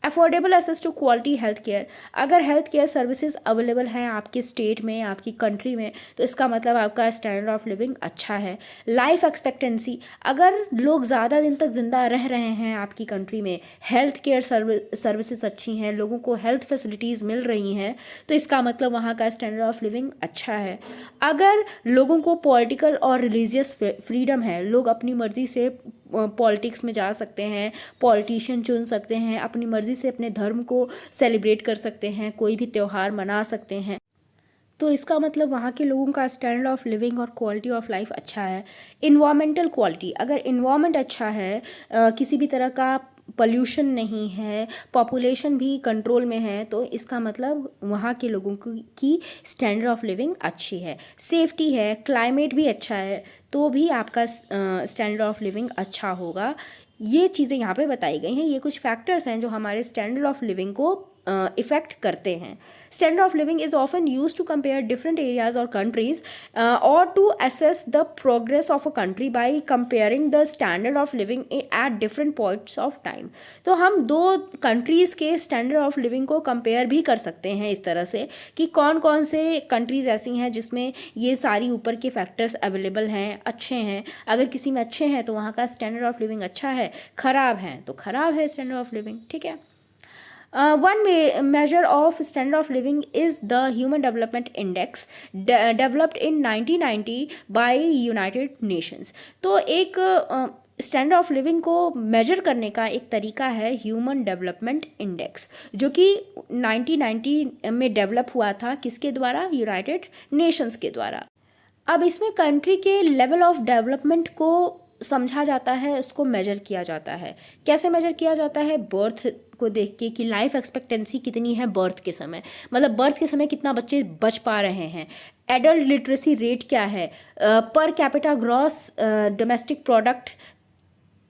Affordable access to quality health care, अगर हेल्थ केयर सर्विसेज अवेलेबल हैं आपके स्टेट में, आपकी कंट्री में, तो इसका मतलब आपका स्टैंडर्ड ऑफ लिविंग अच्छा है। लाइफ एक्सपेक्टेंसी, अगर लोग ज़्यादा दिन तक ज़िंदा रह रहे हैं आपकी कंट्री में, हेल्थ केयर सर्विसेज अच्छी हैं, लोगों को हेल्थ फैसिलिटीज़ मिल रही हैं, तो इसका मतलब वहाँ का स्टैंडर्ड ऑफ लिविंग अच्छा है। अगर लोगों को पॉलिटिकल और रिलीजियस फ्रीडम है, लोग अपनी मर्ज़ी से पॉलिटिक्स में जा सकते हैं, पॉलिटिशियन चुन सकते हैं, अपनी मर्ज़ी से अपने धर्म को सेलिब्रेट कर सकते हैं, कोई भी त्यौहार मना सकते हैं, तो इसका मतलब वहाँ के लोगों का स्टैंडर्ड ऑफ लिविंग और क्वालिटी ऑफ लाइफ अच्छा है। इन्वामेंटल क्वालिटी, अगर इन्वामेंट अच्छा है, किसी भी तरह का पॉल्यूशन नहीं है, पॉपुलेशन भी कंट्रोल में है, तो इसका मतलब वहाँ के लोगों की स्टैंडर्ड ऑफ लिविंग अच्छी है। सेफ्टी है, क्लाइमेट भी अच्छा है, तो भी आपका स्टैंडर्ड ऑफ लिविंग अच्छा होगा। ये चीज़ें यहाँ पे बताई गई हैं, ये कुछ फैक्टर्स हैं जो हमारे स्टैंडर्ड ऑफ लिविंग को इफेक्ट करते हैं. Standard of living is often use to compare different areas और कंट्रीज और to assess the progress of a country by comparing the standard of living at different points of time. तो हम दो countries के standard of living को compare भी कर सकते हैं इस तरह से कि कौन कौन से कंट्रीज़ ऐसी हैं जिसमें ये सारी ऊपर के फैक्टर्स अवेलेबल हैं, अच्छे हैं. अगर किसी में अच्छे हैं तो वहाँ का स्टैंडर्ड ऑफ लिविंग अच्छा है, ख़राब है तो ख़राब है स्टैंडर्ड ऑफ लिविंग. ठीक है. One measure of standard of living is the Human Development Index developed in 1990 by United Nations. तो एक स्टैंडर्ड ऑफ लिविंग को मेजर करने का एक तरीका है ह्यूमन डेवलपमेंट इंडेक्स, जो कि 1990 में डेवलप हुआ था. किसके द्वारा? यूनाइटेड नेशंस के द्वारा. अब इसमें कंट्री के लेवल ऑफ डेवलपमेंट को समझा जाता है, उसको मेजर किया जाता है. कैसे मेजर किया जाता है? बर्थ को देख के कि लाइफ एक्सपेक्टेंसी कितनी है बर्थ के समय, मतलब बर्थ के समय कितना बच्चे बच पा रहे हैं. एडल्ट लिटरेसी रेट क्या है, per capita gross domestic product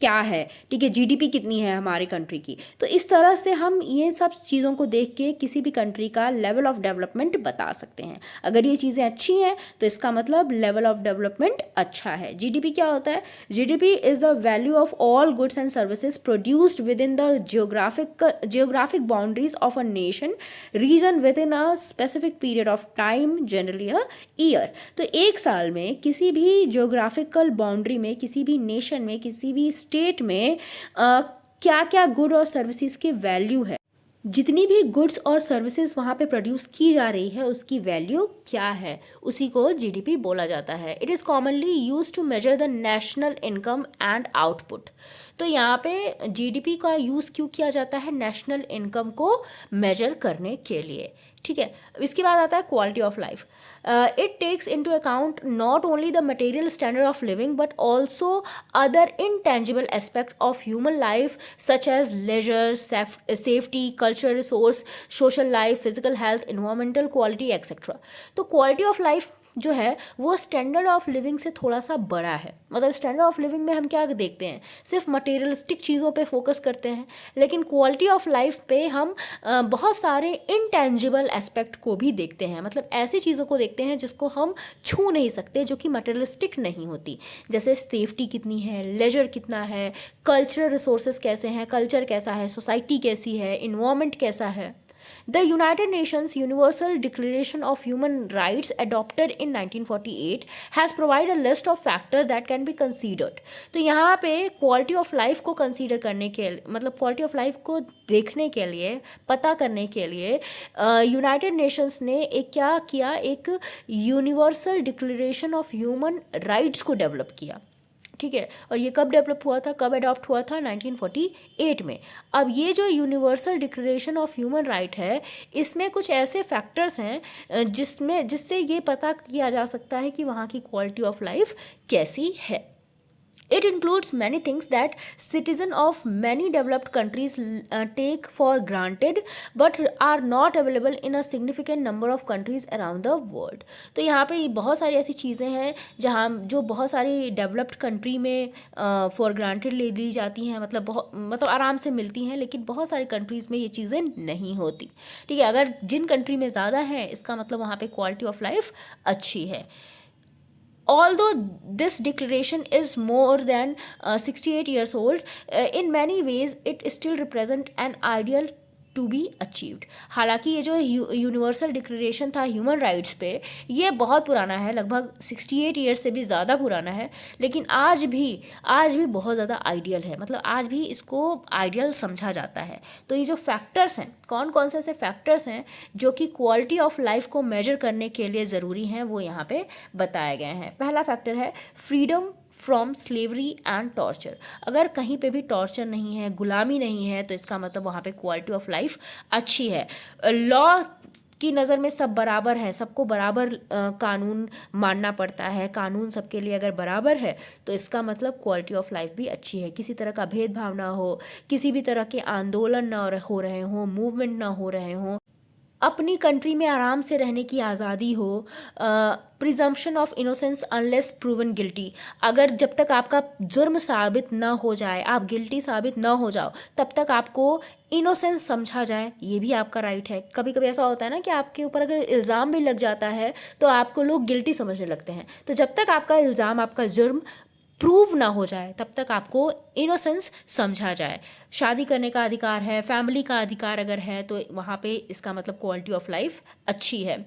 क्या है, ठीक है, जीडीपी कितनी है हमारे कंट्री की. तो इस तरह से हम ये सब चीज़ों को देख के किसी भी कंट्री का लेवल ऑफ डेवलपमेंट बता सकते हैं. अगर ये चीज़ें अच्छी हैं तो इसका मतलब लेवल ऑफ डेवलपमेंट अच्छा है. जीडीपी क्या होता है? GDP is the value of all goods and services produced within the geographic boundaries of a nation region within a specific period of time, generally a year. तो एक साल में किसी भी जियोग्राफिकल बाउंड्री में, किसी भी nation में, किसी भी स्टेट में क्या क्या गुड और सर्विसेज की वैल्यू है, जितनी भी गुड्स और सर्विसेज वहाँ पे प्रोड्यूस की जा रही है उसकी वैल्यू क्या है, उसी को जीडीपी बोला जाता है. It is commonly use to measure the national income and output. तो यहाँ पे जीडीपी का यूज़ क्यों किया जाता है? नेशनल इनकम को मेजर करने के लिए. ठीक है. इसके बाद आता है quality of life. It takes into account not only the material standard of living but also other intangible aspects of human life such as leisure, safety, culture, resource, social life, physical health, environmental quality, etc. तो quality of life जो है वो standard of living से थोड़ा सा बड़ा है. मतलब स्टैंडर्ड ऑफ लिविंग में हम क्या देखते हैं? सिर्फ मटेरियलिस्टिक चीज़ों पे फोकस करते हैं, लेकिन क्वालिटी ऑफ लाइफ पे हम बहुत सारे इनटेंजिबल एस्पेक्ट को भी देखते हैं. मतलब ऐसी चीज़ों को देखते हैं जिसको हम छू नहीं सकते, जो कि मटेरियलिस्टिक नहीं होती. जैसे सेफ्टी कितनी है, लेजर कितना है, कल्चरल रिसोर्सेज कैसे हैं, कल्चर कैसा है, सोसाइटी कैसी है, इन्वायरमेंट कैसा है. The United Nations Universal Declaration of Human Rights adopted in 1948 has provided a list of factors that can be considered. तो यहाँ पे क्वालिटी ऑफ लाइफ को कंसीडर करने के, मतलब क्वालिटी ऑफ लाइफ को देखने के लिए, पता करने के लिए यूनाइटेड नेशंस ने एक क्या किया, एक universal declaration of human rights को डेवलप किया. ठीक है. और ये कब डेवलप हुआ था, कब अडॉप्ट हुआ था? 1948 में. अब ये जो universal declaration of human right है, इसमें कुछ ऐसे फैक्टर्स हैं जिससे ये पता किया जा सकता है कि वहाँ की क्वालिटी ऑफ लाइफ कैसी है. It includes many things that citizens of many developed countries take for granted but are not available in a significant number of countries around the world. तो यहाँ पे बहुत सारी ऐसी चीज़ें हैं जहाँ जो बहुत सारी डेवलप्ड कंट्री में फॉर ग्रांटेड ले ली जाती हैं, मतलब आराम से मिलती हैं, लेकिन बहुत सारी कंट्रीज़ में ये चीज़ें नहीं होती. ठीक है. अगर जिन कंट्री में ज़्यादा है इसका मतलब वहाँ पे क्वालिटी ऑफ लाइफ अच्छी है. Although this declaration is more than 68 years old, in many ways it still represents an ideal to be achieved. हालांकि ये जो यूनिवर्सल डिक्लेरेशन था ह्यूमन राइट्स पे, ये बहुत पुराना है, लगभग 68 ईयर्स से भी ज़्यादा पुराना है, लेकिन आज भी बहुत ज़्यादा आइडियल है. मतलब आज भी इसको आइडियल समझा जाता है. तो ये जो फैक्टर्स हैं, कौन कौन से ऐसे फैक्टर्स हैं जो कि क्वालिटी ऑफ लाइफ को मेजर करने के लिए ज़रूरी हैं, वो यहाँ पे बताए गए हैं. पहला फैक्टर है freedom from slavery and torture. अगर कहीं पे भी टॉर्चर नहीं है, गुलामी नहीं है, तो इसका मतलब वहाँ पे क्वालिटी ऑफ लाइफ अच्छी है. लॉ की नज़र में सब बराबर है, सबको बराबर कानून मानना पड़ता है, कानून सबके लिए अगर बराबर है तो इसका मतलब क्वालिटी ऑफ लाइफ भी अच्छी है. किसी तरह का भेदभाव ना हो, किसी भी तरह के आंदोलन ना हो रहे हों, मूवमेंट ना हो रहे हों, अपनी कंट्री में आराम से रहने की आज़ादी हो, presumption of innocence unless proven guilty, अगर जब तक आपका जुर्म साबित ना हो जाए, आप गिल्टी साबित ना हो जाओ, तब तक आपको इनोसेंस समझा जाए, ये भी आपका राइट है। कभी कभी ऐसा होता है ना कि आपके ऊपर अगर इल्ज़ाम भी लग जाता है तो आपको लोग गिल्टी समझने लगते हैं, तो जब तक आपका इल्ज़ाम, आपका जुर्म प्रूव ना हो जाए तब तक आपको इनोसेंस समझा जाए। शादी करने का अधिकार है, फैमिली का अधिकार अगर है तो वहाँ पे इसका मतलब क्वालिटी ऑफ लाइफ अच्छी है।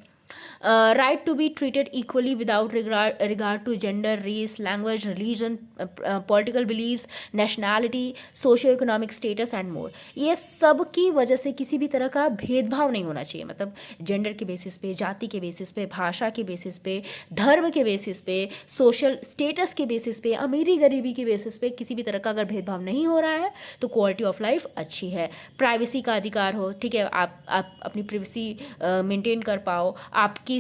Right to be treated equally without regard to gender, race, language, religion, political believes, nationality, socio economic status and more. ये सब की वजह से किसी भी तरह का भेदभाव नहीं होना चाहिए, मतलब जेंडर के बेसिस पे, जाति के बेसिस पे, भाषा के बेसिस पे, धर्म के बेसिस पे, सोशल स्टेटस के बेसिस पे, अमीरी गरीबी के बेसिस पे किसी भी तरह का अगर भेदभाव नहीं हो रहा है तो क्वालिटी ऑफ लाइफ अच्छी है। प्राइवेसी का अधिकार हो, ठीक है, आप अपनी प्राइवेसी मेंटेन कर पाओ, आपकी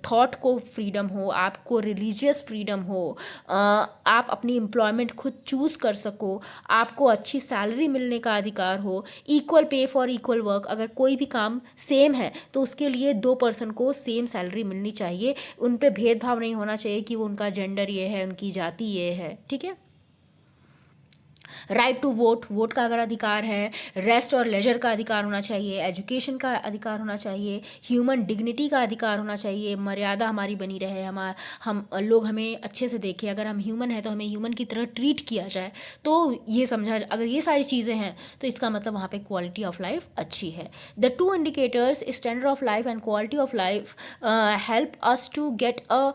थॉट को फ्रीडम हो, आपको रिलीजियस फ्रीडम हो, आप अपनी एम्प्लॉयमेंट खुद चूज़ कर सको, आपको अच्छी सैलरी मिलने का अधिकार हो, equal pay for equal work, अगर कोई भी काम सेम है तो उसके लिए दो पर्सन को सेम सैलरी मिलनी चाहिए, उन पे भेदभाव नहीं होना चाहिए कि वो उनका जेंडर ये है, उनकी जाति ये है, ठीक है। राइट टू वोट, वोट का अगर अधिकार है, रेस्ट और लेजर का अधिकार होना चाहिए, एजुकेशन का अधिकार होना चाहिए, ह्यूमन डिग्निटी का अधिकार होना चाहिए, मर्यादा हमारी बनी रहे, हम लोग हमें अच्छे से देखें, अगर हम ह्यूमन हैं तो हमें ह्यूमन की तरह ट्रीट किया जाए, तो ये समझा, अगर ये सारी चीज़ें हैं तो इसका मतलब वहाँ पे क्वालिटी ऑफ लाइफ अच्छी है। The two indicators standard of life and quality of life help us to get a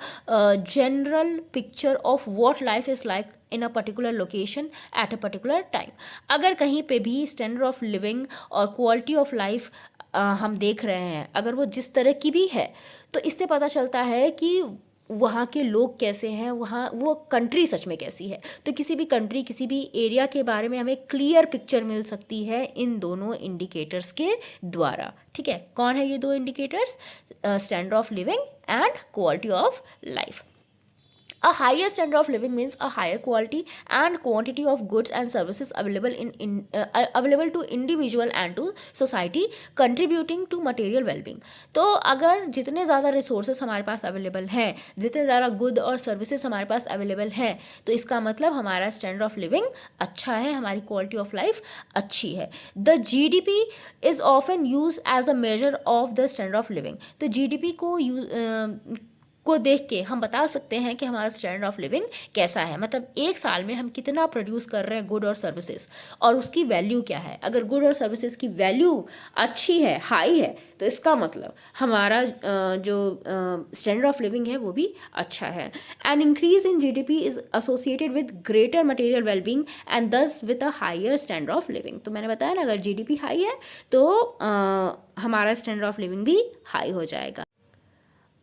general picture of what life is like in a particular location at a particular time. अगर कहीं पे भी standard of living और quality of life हम देख रहे हैं, अगर वो जिस तरह की भी है, तो इससे पता चलता है कि वहाँ के लोग कैसे हैं, वहाँ वो कंट्री सच में कैसी है। तो किसी भी कंट्री, किसी भी एरिया के बारे में हमें क्लियर पिक्चर मिल सकती है इन दोनों इंडिकेटर्स के द्वारा, ठीक है। कौन है ये दो indicators? Standard of living and quality of life. A higher standard of living means a higher quality and quantity of goods and services available to individual and to society, contributing to material well-being। तो अगर जितने ज़्यादा resources हमारे पास available हैं, जितने ज़्यादा good और services हमारे पास अवेलेबल हैं, तो इसका मतलब हमारा स्टैंडर्ड ऑफ लिविंग अच्छा है, हमारी क्वालिटी ऑफ लाइफ अच्छी है। The GDP is often use as a measure of the standard of living. तो जीडीपी को देख के हम बता सकते हैं कि हमारा स्टैंडर्ड ऑफ लिविंग कैसा है, मतलब एक साल में हम कितना प्रोड्यूस कर रहे हैं गुड और सर्विसेज, और उसकी वैल्यू क्या है। अगर गुड और सर्विसेज की वैल्यू अच्छी है, हाई है, तो इसका मतलब हमारा जो स्टैंडर्ड ऑफ लिविंग है वो भी अच्छा है। An increase in GDP is associated with greater material wellbeing and thus with a higher standard of living. तो मैंने बताया ना, अगर जीडीपी हाई है तो हमारा स्टैंडर्ड ऑफ लिविंग भी हाई हो जाएगा।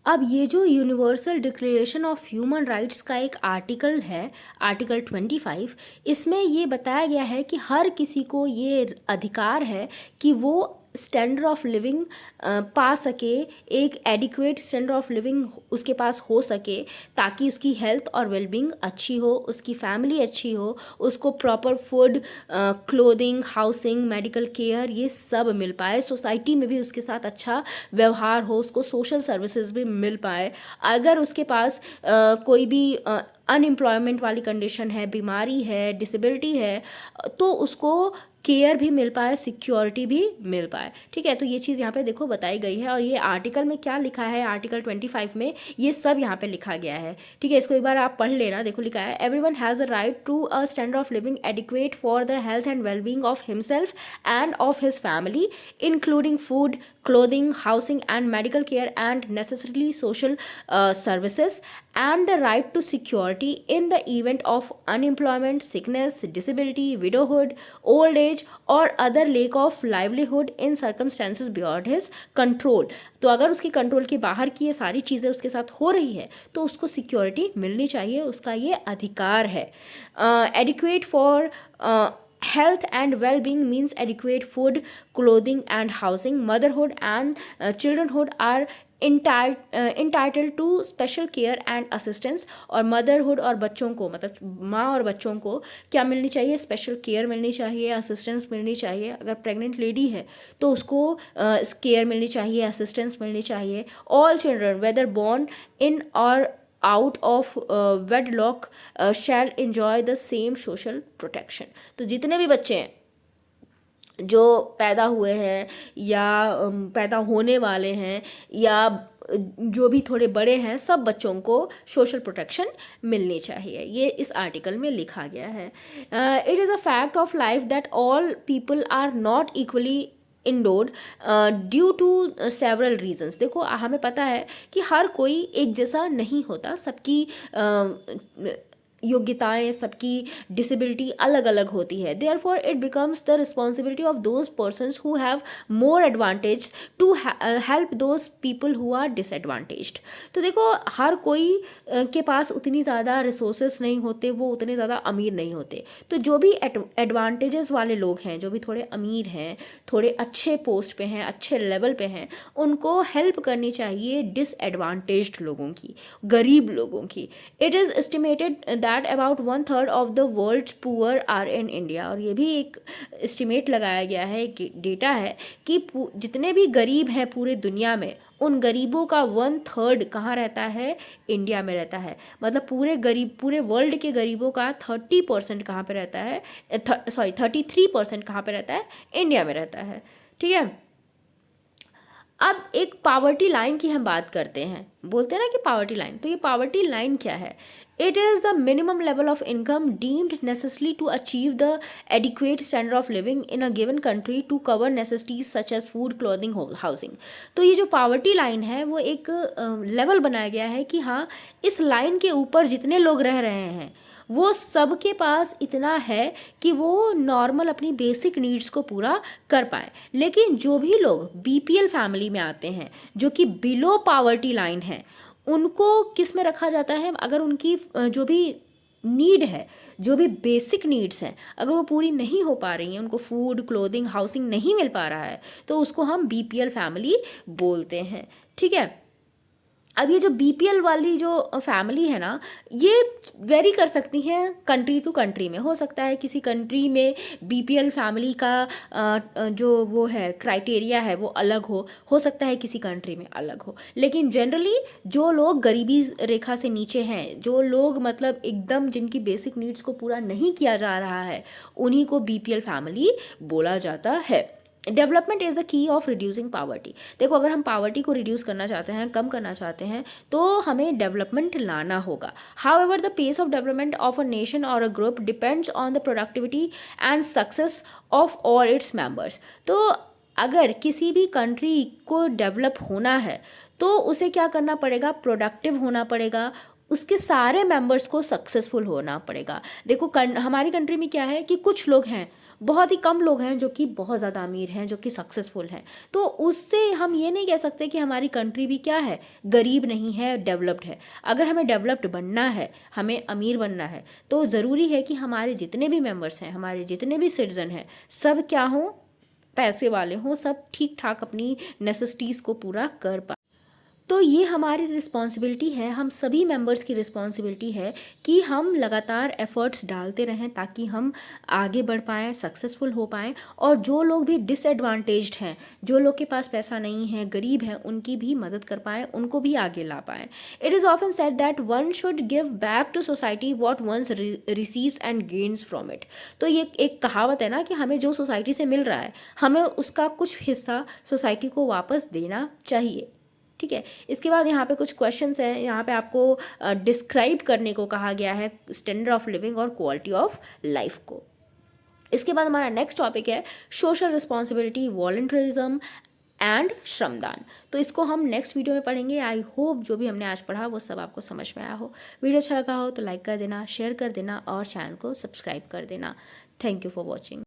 अब ये जो universal declaration of human rights का एक आर्टिकल है, आर्टिकल 25, इसमें ये बताया गया है कि हर किसी को ये अधिकार है कि वो स्टैंडर्ड ऑफ लिविंग पा सके, एक एडिक्वेट स्टैंडर्ड ऑफ लिविंग उसके पास हो सके, ताकि उसकी हेल्थ और वेलबींग अच्छी हो, उसकी फैमिली अच्छी हो, उसको proper food, clothing, housing, medical care ये सब मिल पाए, सोसाइटी में भी उसके साथ अच्छा व्यवहार हो, उसको सोशल सर्विसेज भी मिल पाए। अगर उसके पास कोई भी अनएम्प्लॉयमेंट वाली कंडीशन है, बीमारी है, डिसेबिलिटी है, तो उसको केयर भी मिल पाए, सिक्योरिटी भी मिल पाए, ठीक है। तो ये चीज़ यहाँ पे देखो बताई गई है, और ये आर्टिकल में क्या लिखा है, आर्टिकल 25 में ये सब यहाँ पे लिखा गया है, ठीक है। इसको एक बार आप पढ़ लेना, देखो लिखा है, everyone has a right to a standard of living adequate for the health and wellbeing of himself and of his family, including food, clothing, housing and medical care and necessarily social services, and the right to security in the event of unemployment, sickness, disability, widowhood, old age or other lack of livelihood in circumstances beyond his control। तो अगर उसकी control के बाहर की ये सारी चीज़ें उसके साथ हो रही है तो उसको सिक्योरिटी मिलनी चाहिए, उसका ये अधिकार है। Adequate for health and well-being means adequate food, clothing and housing, motherhood and childrenhood are entitled to special care and assistance. और मदरहुड और बच्चों को, मतलब माँ और बच्चों को क्या मिलनी चाहिए? स्पेशल केयर मिलनी चाहिए, असिस्टेंस मिलनी चाहिए। अगर प्रेग्नेंट लेडी है तो उसको केयर मिलनी चाहिए, असिस्टेंस मिलनी चाहिए। All children whether born in और out of wedlock shall enjoy the same social protection. तो जितने भी बच्चे हैं जो पैदा हुए हैं या पैदा होने वाले हैं या जो भी थोड़े बड़े हैं, सब बच्चों को सोशल प्रोटेक्शन मिलनी चाहिए। ये इस आर्टिकल में लिखा गया है। It is a fact of life that all people are not equally endowed due to several reasons. देखो हमें पता है कि हर कोई एक जैसा नहीं होता, सबकी योग्यताएं, सबकी डिसेबिलिटी अलग अलग होती है। Therefore it becomes the responsibility of those persons who have more advantage to help those people who are disadvantaged. तो देखो हर कोई के पास उतनी ज़्यादा रिसोर्सेस नहीं होते, वो उतने ज़्यादा अमीर नहीं होते। तो जो भी एडवांटेजेस वाले लोग हैं, जो भी थोड़े अमीर हैं, थोड़े अच्छे पोस्ट पे हैं, अच्छे लेवल पे हैं, उनको हेल्प करनी चाहिए डिसएडवांटेज्ड लोगों की, गरीब लोगों की। It is estimated that about 1/3 of the world's poor are in India. और ये भी एक एस्टिमेट लगाया गया है, एक डेटा है कि जितने भी गरीब हैं पूरे दुनिया में, उन गरीबों का 1/3 कहाँ रहता है? इंडिया में रहता है। मतलब पूरे वर्ल्ड के गरीबों का 30% कहाँ पे रहता है? 33% कहाँ पे रहता है? इंडिया में रहता है। ठीक है, अब एक पावर्टी लाइन की हम बात करते हैं। बोलते हैं ना कि पावर्टी लाइन, तो ये पावर्टी लाइन क्या है? It is the minimum level of income deemed necessary to achieve the adequate standard of living in a given country to cover necessities such as food, clothing, housing. तो ये जो poverty line है वो एक level बनाया गया है कि हाँ, इस लाइन के ऊपर जितने लोग रह रहे हैं वो सबके पास इतना है कि वो नॉर्मल अपनी बेसिक नीड्स को पूरा कर पाए। लेकिन जो भी लोग बीपीएल फैमिली में आते हैं, जो कि बिलो पावर्टी लाइन है, उनको किस में रखा जाता है? अगर उनकी जो भी नीड है, जो भी बेसिक नीड्स हैं, अगर वो पूरी नहीं हो पा रही हैं, उनको फूड, क्लोथिंग, हाउसिंग नहीं मिल पा रहा है, तो उसको हम बीपीएल फैमिली बोलते हैं। ठीक है, अब ये जो बीपीएल वाली जो फैमिली है ना, ये वेरी कर सकती हैं कंट्री टू कंट्री में। हो सकता है किसी कंट्री में बीपीएल फैमिली का जो वो है क्राइटेरिया है वो अलग हो सकता है किसी कंट्री में अलग हो। लेकिन जनरली जो लोग गरीबी रेखा से नीचे हैं, जो लोग मतलब एकदम जिनकी बेसिक नीड्स को पूरा नहीं किया जा रहा है, उन्हीं को बीपीएल फैमिली बोला जाता है। Development is the key of reducing poverty. देखो अगर हम पावर्टी को रिड्यूस करना चाहते हैं, कम करना चाहते हैं, तो हमें डेवलपमेंट लाना होगा। However the pace of development of a nation और a group depends on the productivity and success of all its members. तो अगर किसी भी कंट्री को डेवलप होना है तो उसे क्या करना पड़ेगा? प्रोडक्टिव होना पड़ेगा, उसके सारे मेंबर्स को सक्सेसफुल होना पड़ेगा। देखो हमारी कंट्री में क्या है कि कुछ लोग हैं, बहुत ही कम लोग हैं जो कि बहुत ज़्यादा अमीर हैं, जो कि सक्सेसफुल हैं। तो उससे हम ये नहीं कह सकते कि हमारी कंट्री भी क्या है, गरीब नहीं है, डेवलप्ड है। अगर हमें डेवलप्ड बनना है, हमें अमीर बनना है, तो ज़रूरी है कि हमारे जितने भी मेंबर्स हैं, हमारे जितने भी सिटीजन हैं, सब क्या हों? पैसे वाले हों, सब ठीक ठाक अपनी नेसेसिटीज़ को पूरा कर पाए। तो ये हमारी रिस्पॉन्सिबिलिटी है, हम सभी मेंबर्स की रिस्पॉन्सिबिलिटी है कि हम लगातार एफर्ट्स डालते रहें ताकि हम आगे बढ़ पाएँ, सक्सेसफुल हो पाएँ। और जो लोग भी डिसएडवांटेज्ड हैं, जो लोग के पास पैसा नहीं है, गरीब हैं, उनकी भी मदद कर पाएँ, उनको भी आगे ला पाएँ। It is often said that one should give back to society what one's receives and gains from it. तो ये एक कहावत है ना कि हमें जो सोसाइटी से मिल रहा है, हमें उसका कुछ हिस्सा सोसाइटी को वापस देना चाहिए। ठीक है, इसके बाद यहाँ पे कुछ क्वेश्चंस हैं। यहाँ पे आपको डिस्क्राइब करने को कहा गया है स्टैंडर्ड ऑफ लिविंग और क्वालिटी ऑफ लाइफ को। इसके बाद हमारा नेक्स्ट टॉपिक है सोशल रिस्पॉन्सिबिलिटी, वॉलंटरिज्म एंड श्रमदान। तो इसको हम नेक्स्ट वीडियो में पढ़ेंगे। आई होप जो भी हमने आज पढ़ा वो सब आपको समझ में आया हो। वीडियो अच्छा लगा हो तो लाइक कर देना, शेयर कर देना और चैनल को सब्सक्राइब कर देना। Thank you for watching.